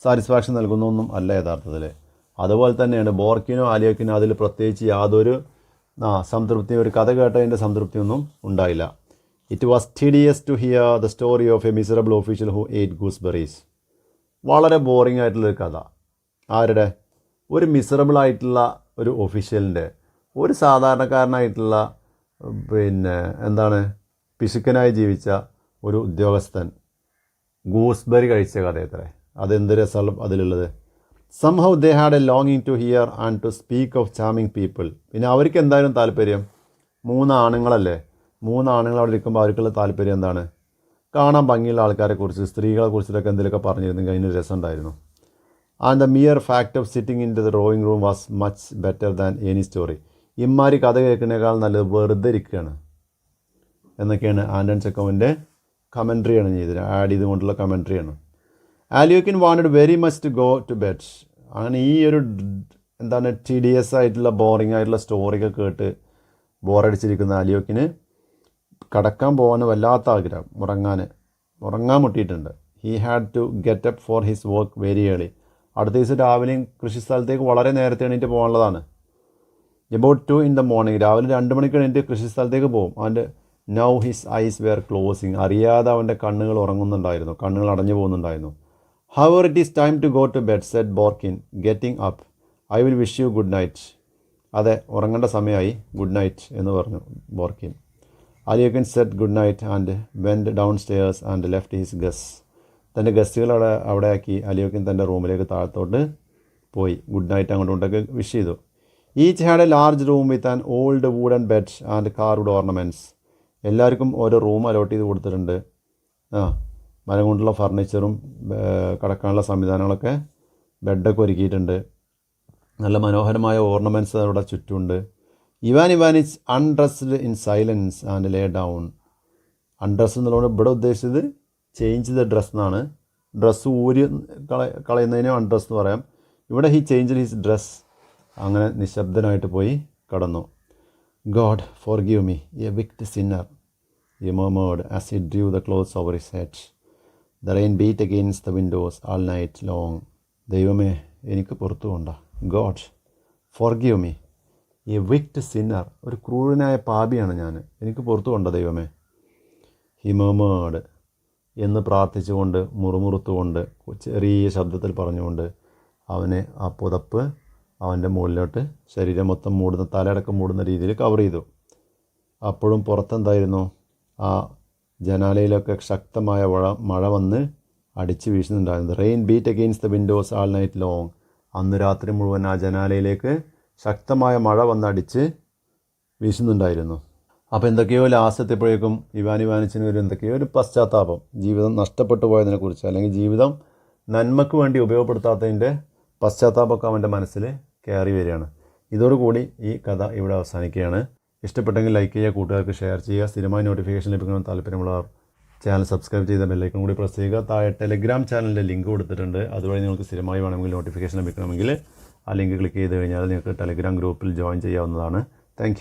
സാറ്റിസ്ഫാക്ഷൻ നൽകുന്നൊന്നും അല്ല യഥാർത്ഥത്തിൽ. അതുപോലെ തന്നെയാണ് ബോർക്കിനോ അലിയോക്കിനോ അതിൽ പ്രത്യേകിച്ച് യാതൊരു സംതൃപ്തി, ഒരു കഥ കേട്ടതിൻ്റെ സംതൃപ്തിയൊന്നും ഉണ്ടായില്ല. It was tedious to hear the story of a miserable official who ate gooseberries. വളരെ ബോറിംഗ് ആയിട്ടുള്ളൊരു കഥ. ആരുടെ? ഒരു മിസറബിളായിട്ടുള്ള ഒരു ഒഫീഷ്യലിൻ്റെ, ഒരു സാധാരണക്കാരനായിട്ടുള്ള പിശുക്കനായി ജീവിച്ച ഒരു ഉദ്യോഗസ്ഥൻ ഗൂസ്ബെറി കഴിച്ച കഥയത്രേ. അതെന്ത് രസമാണ് അതിലുള്ളത്. സംഹൗ ദേ ഹാഡ് എ ലോങ്ങിങ് to hear and to speak of charming people. പിന്നെ അവർക്ക് എന്തായാലും താല്പര്യം, 3 ആണുങ്ങളല്ലേ, 3 ആണുങ്ങൾ അവിടെ ഇരിക്കുമ്പോൾ അവർക്കുള്ള താല്പര്യം എന്താണ്? കാണാൻ ഭംഗിയുള്ള ആൾക്കാരെക്കുറിച്ച്, സ്ത്രീകളെ കുറിച്ചിട്ടൊക്കെ എന്തെങ്കിലുമൊക്കെ പറഞ്ഞിരുന്നെങ്കിൽ അതിന് രസമുണ്ടായിരുന്നു. And the mere fact of sitting in to the drawing room was much better than any story. ഇമ്മാരി കഥ കേൾക്കുന്നതിനേക്കാൾ നല്ലത് വെറുതെ ഇരിക്കുകയാണ് എന്നൊക്കെയാണ് ആൻറ്റൺ ചെക്കോവിൻ്റെ കമൻട്രിയാണ് ഇതിൽ ആഡ് ചെയ്തുകൊണ്ടുള്ള കമൻട്രിയാണ്. Alyokhin wanted very much to go to bed. അങ്ങനെ ഈ ഒരു ടിഡിയസ് ആയിട്ടുള്ള ബോറിംഗ് ആയിട്ടുള്ള സ്റ്റോറിയൊക്കെ കേട്ട് ബോറടിച്ചിരിക്കുന്ന ആലിയോക്കിന് കടക്കാൻ പോകാൻ വല്ലാത്ത ആഗ്രഹം, ഉറങ്ങാൻ മുട്ടിയിട്ടുണ്ട്. He had to get up for his work very early. അടുത്ത ദിവസം രാവിലെയും കൃഷിസ്ഥലത്തേക്ക് വളരെ നേരത്തെ എണീറ്റ് പോകാനുള്ളതാണ്. എബൌട്ട് 2 in the morning, രാവിലെ 2 മണിക്ക് എണീറ്റ് കൃഷിസ്ഥലത്തേക്ക് പോകും. And now his eyes were closing. അറിയാതെ അവൻ്റെ കണ്ണുകൾ ഉറങ്ങുന്നുണ്ടായിരുന്നു, കണ്ണുകൾ അടഞ്ഞു പോകുന്നുണ്ടായിരുന്നു. However it is time to go to bed said Borkin getting up. I will wish you good night. അതെ, ഉറങ്ങേണ്ട സമയമായി, ഗുഡ് നൈറ്റ് എന്ന് പറഞ്ഞു Borkin. Alyokhin said good night and went downstairs and left his guests. തൻ്റെ ഗസ്റ്റുകൾ അവിടെ ആക്കി ആലിയോക്കിൻ തൻ്റെ റൂമിലേക്ക് താഴത്തോട്ട് പോയി ഗുഡ് നൈറ്റ് അങ്ങോട്ടൊക്കെ വിഷ് ചെയ്തു. Each had a large room with an old wooden bed and carved ornaments. എല്ലാവർക്കും ഓരോ റൂം അലോട്ട് ചെയ്ത് കൊടുത്തിട്ടുണ്ട്. മരം കൊണ്ടുള്ള ഫർണിച്ചറും കിടക്കാനുള്ള സംവിധാനങ്ങളൊക്കെ, ബെഡൊക്കെ ഒരുക്കിയിട്ടുണ്ട്. നല്ല മനോഹരമായ ഓർണമെൻറ്റ്സ് അവിടെ ചുറ്റുമുണ്ട്. Ivanich undressed in silence and lay down. Undress എന്നുള്ളതുകൊണ്ട് ഇവിടെ ഉദ്ദേശിച്ചത് ചേഞ്ച് ദ ഡ്രസ് എന്നാണ്. ഡ്രസ്സ് ഊരി കളയുന്നതിനും അൺഡ്രസ് എന്ന് പറയാം. ഇവിടെ ഹി ചേഞ്ച് ഹിസ് ഡ്രസ്. അങ്ങനെ നിശബ്ദനായിട്ട് പോയി കടന്നു. God forgive me a wicked sinner he murmured as he drew the clothes over his head. The rain beat against the windows all night long. ദൈവമേ, എനിക്ക് പുറത്തു കൊണ്ട. God forgive me a wicked sinner. ഒരു ക്രൂരനായ പാപിയാണ് ഞാൻ, എനിക്ക് പുറത്തു കൊണ്ട ദൈവമേ. ഹി murmured എന്ന് പ്രാർത്ഥിച്ചുകൊണ്ട്, മുറുമുറുത്തുകൊണ്ട്, ചെറിയ ശബ്ദത്തിൽ പറഞ്ഞുകൊണ്ട് അവനെ ആ പുതപ്പ് അവൻ്റെ മുകളിലോട്ട് ശരീരം മൊത്തം മൂടുന്ന, തലയടക്കം മൂടുന്ന രീതിയിൽ കവർ ചെയ്തു. അപ്പോഴും പുറത്തെന്തായിരുന്നു? ആ ജനാലയിലൊക്കെ ശക്തമായ മഴ വന്ന് അടിച്ച് വീശുന്നുണ്ടായിരുന്നു. Rain beat against the windows all night long. അന്ന് രാത്രി മുഴുവൻ ആ ജനാലയിലേക്ക് ശക്തമായ മഴ വന്ന് അടിച്ച് വീശുന്നുണ്ടായിരുന്നു. അപ്പോൾ എന്തൊക്കെയോ ലാസ്റ്റ് എത്തിയപ്പോഴേക്കും ഇവാനിച്ചിന് എന്തൊക്കെയോ ഒരു പശ്ചാത്താപം, ജീവിതം നഷ്ടപ്പെട്ടു പോയതിനെക്കുറിച്ച്, അല്ലെങ്കിൽ ജീവിതം നന്മയ്ക്ക് വേണ്ടി ഉപയോഗപ്പെടുത്താത്തതിൻ്റെ പശ്ചാത്താപമൊക്കെ അവൻ്റെ മനസ്സിൽ കയറി വരികയാണ്. ഇതോടുകൂടി ഈ കഥ ഇവിടെ അവസാനിക്കുകയാണ്. ഇഷ്ടപ്പെട്ടെങ്കിൽ ലൈക്ക് ചെയ്യുക, കൂട്ടുകാർക്ക് ഷെയർ ചെയ്യുക. സ്ഥിരമായി നോട്ടിഫിക്കേഷൻ ലഭിക്കണം താല്പര്യമുള്ളവർ ചാനൽ സബ്സ്ക്രൈബ് ചെയ്ത ബെല്ലൈക്കൺ കൂടി പ്രസ് ചെയ്യുക. താഴെ ടെലഗ്രാം ചാനലിൻ്റെ ലിങ്ക് കൊടുത്തിട്ടുണ്ട്. അതുവഴി നിങ്ങൾക്ക് സ്ഥിരമായി വേണമെങ്കിൽ നോട്ടിഫിക്കേഷൻ ലഭിക്കണമെങ്കിൽ ആ ലിങ്ക് ക്ലിക്ക് ചെയ്ത് കഴിഞ്ഞാൽ നിങ്ങൾക്ക് ടെലഗ്രാം ഗ്രൂപ്പിൽ ജോയിൻ ചെയ്യാവുന്നതാണ്. താങ്ക്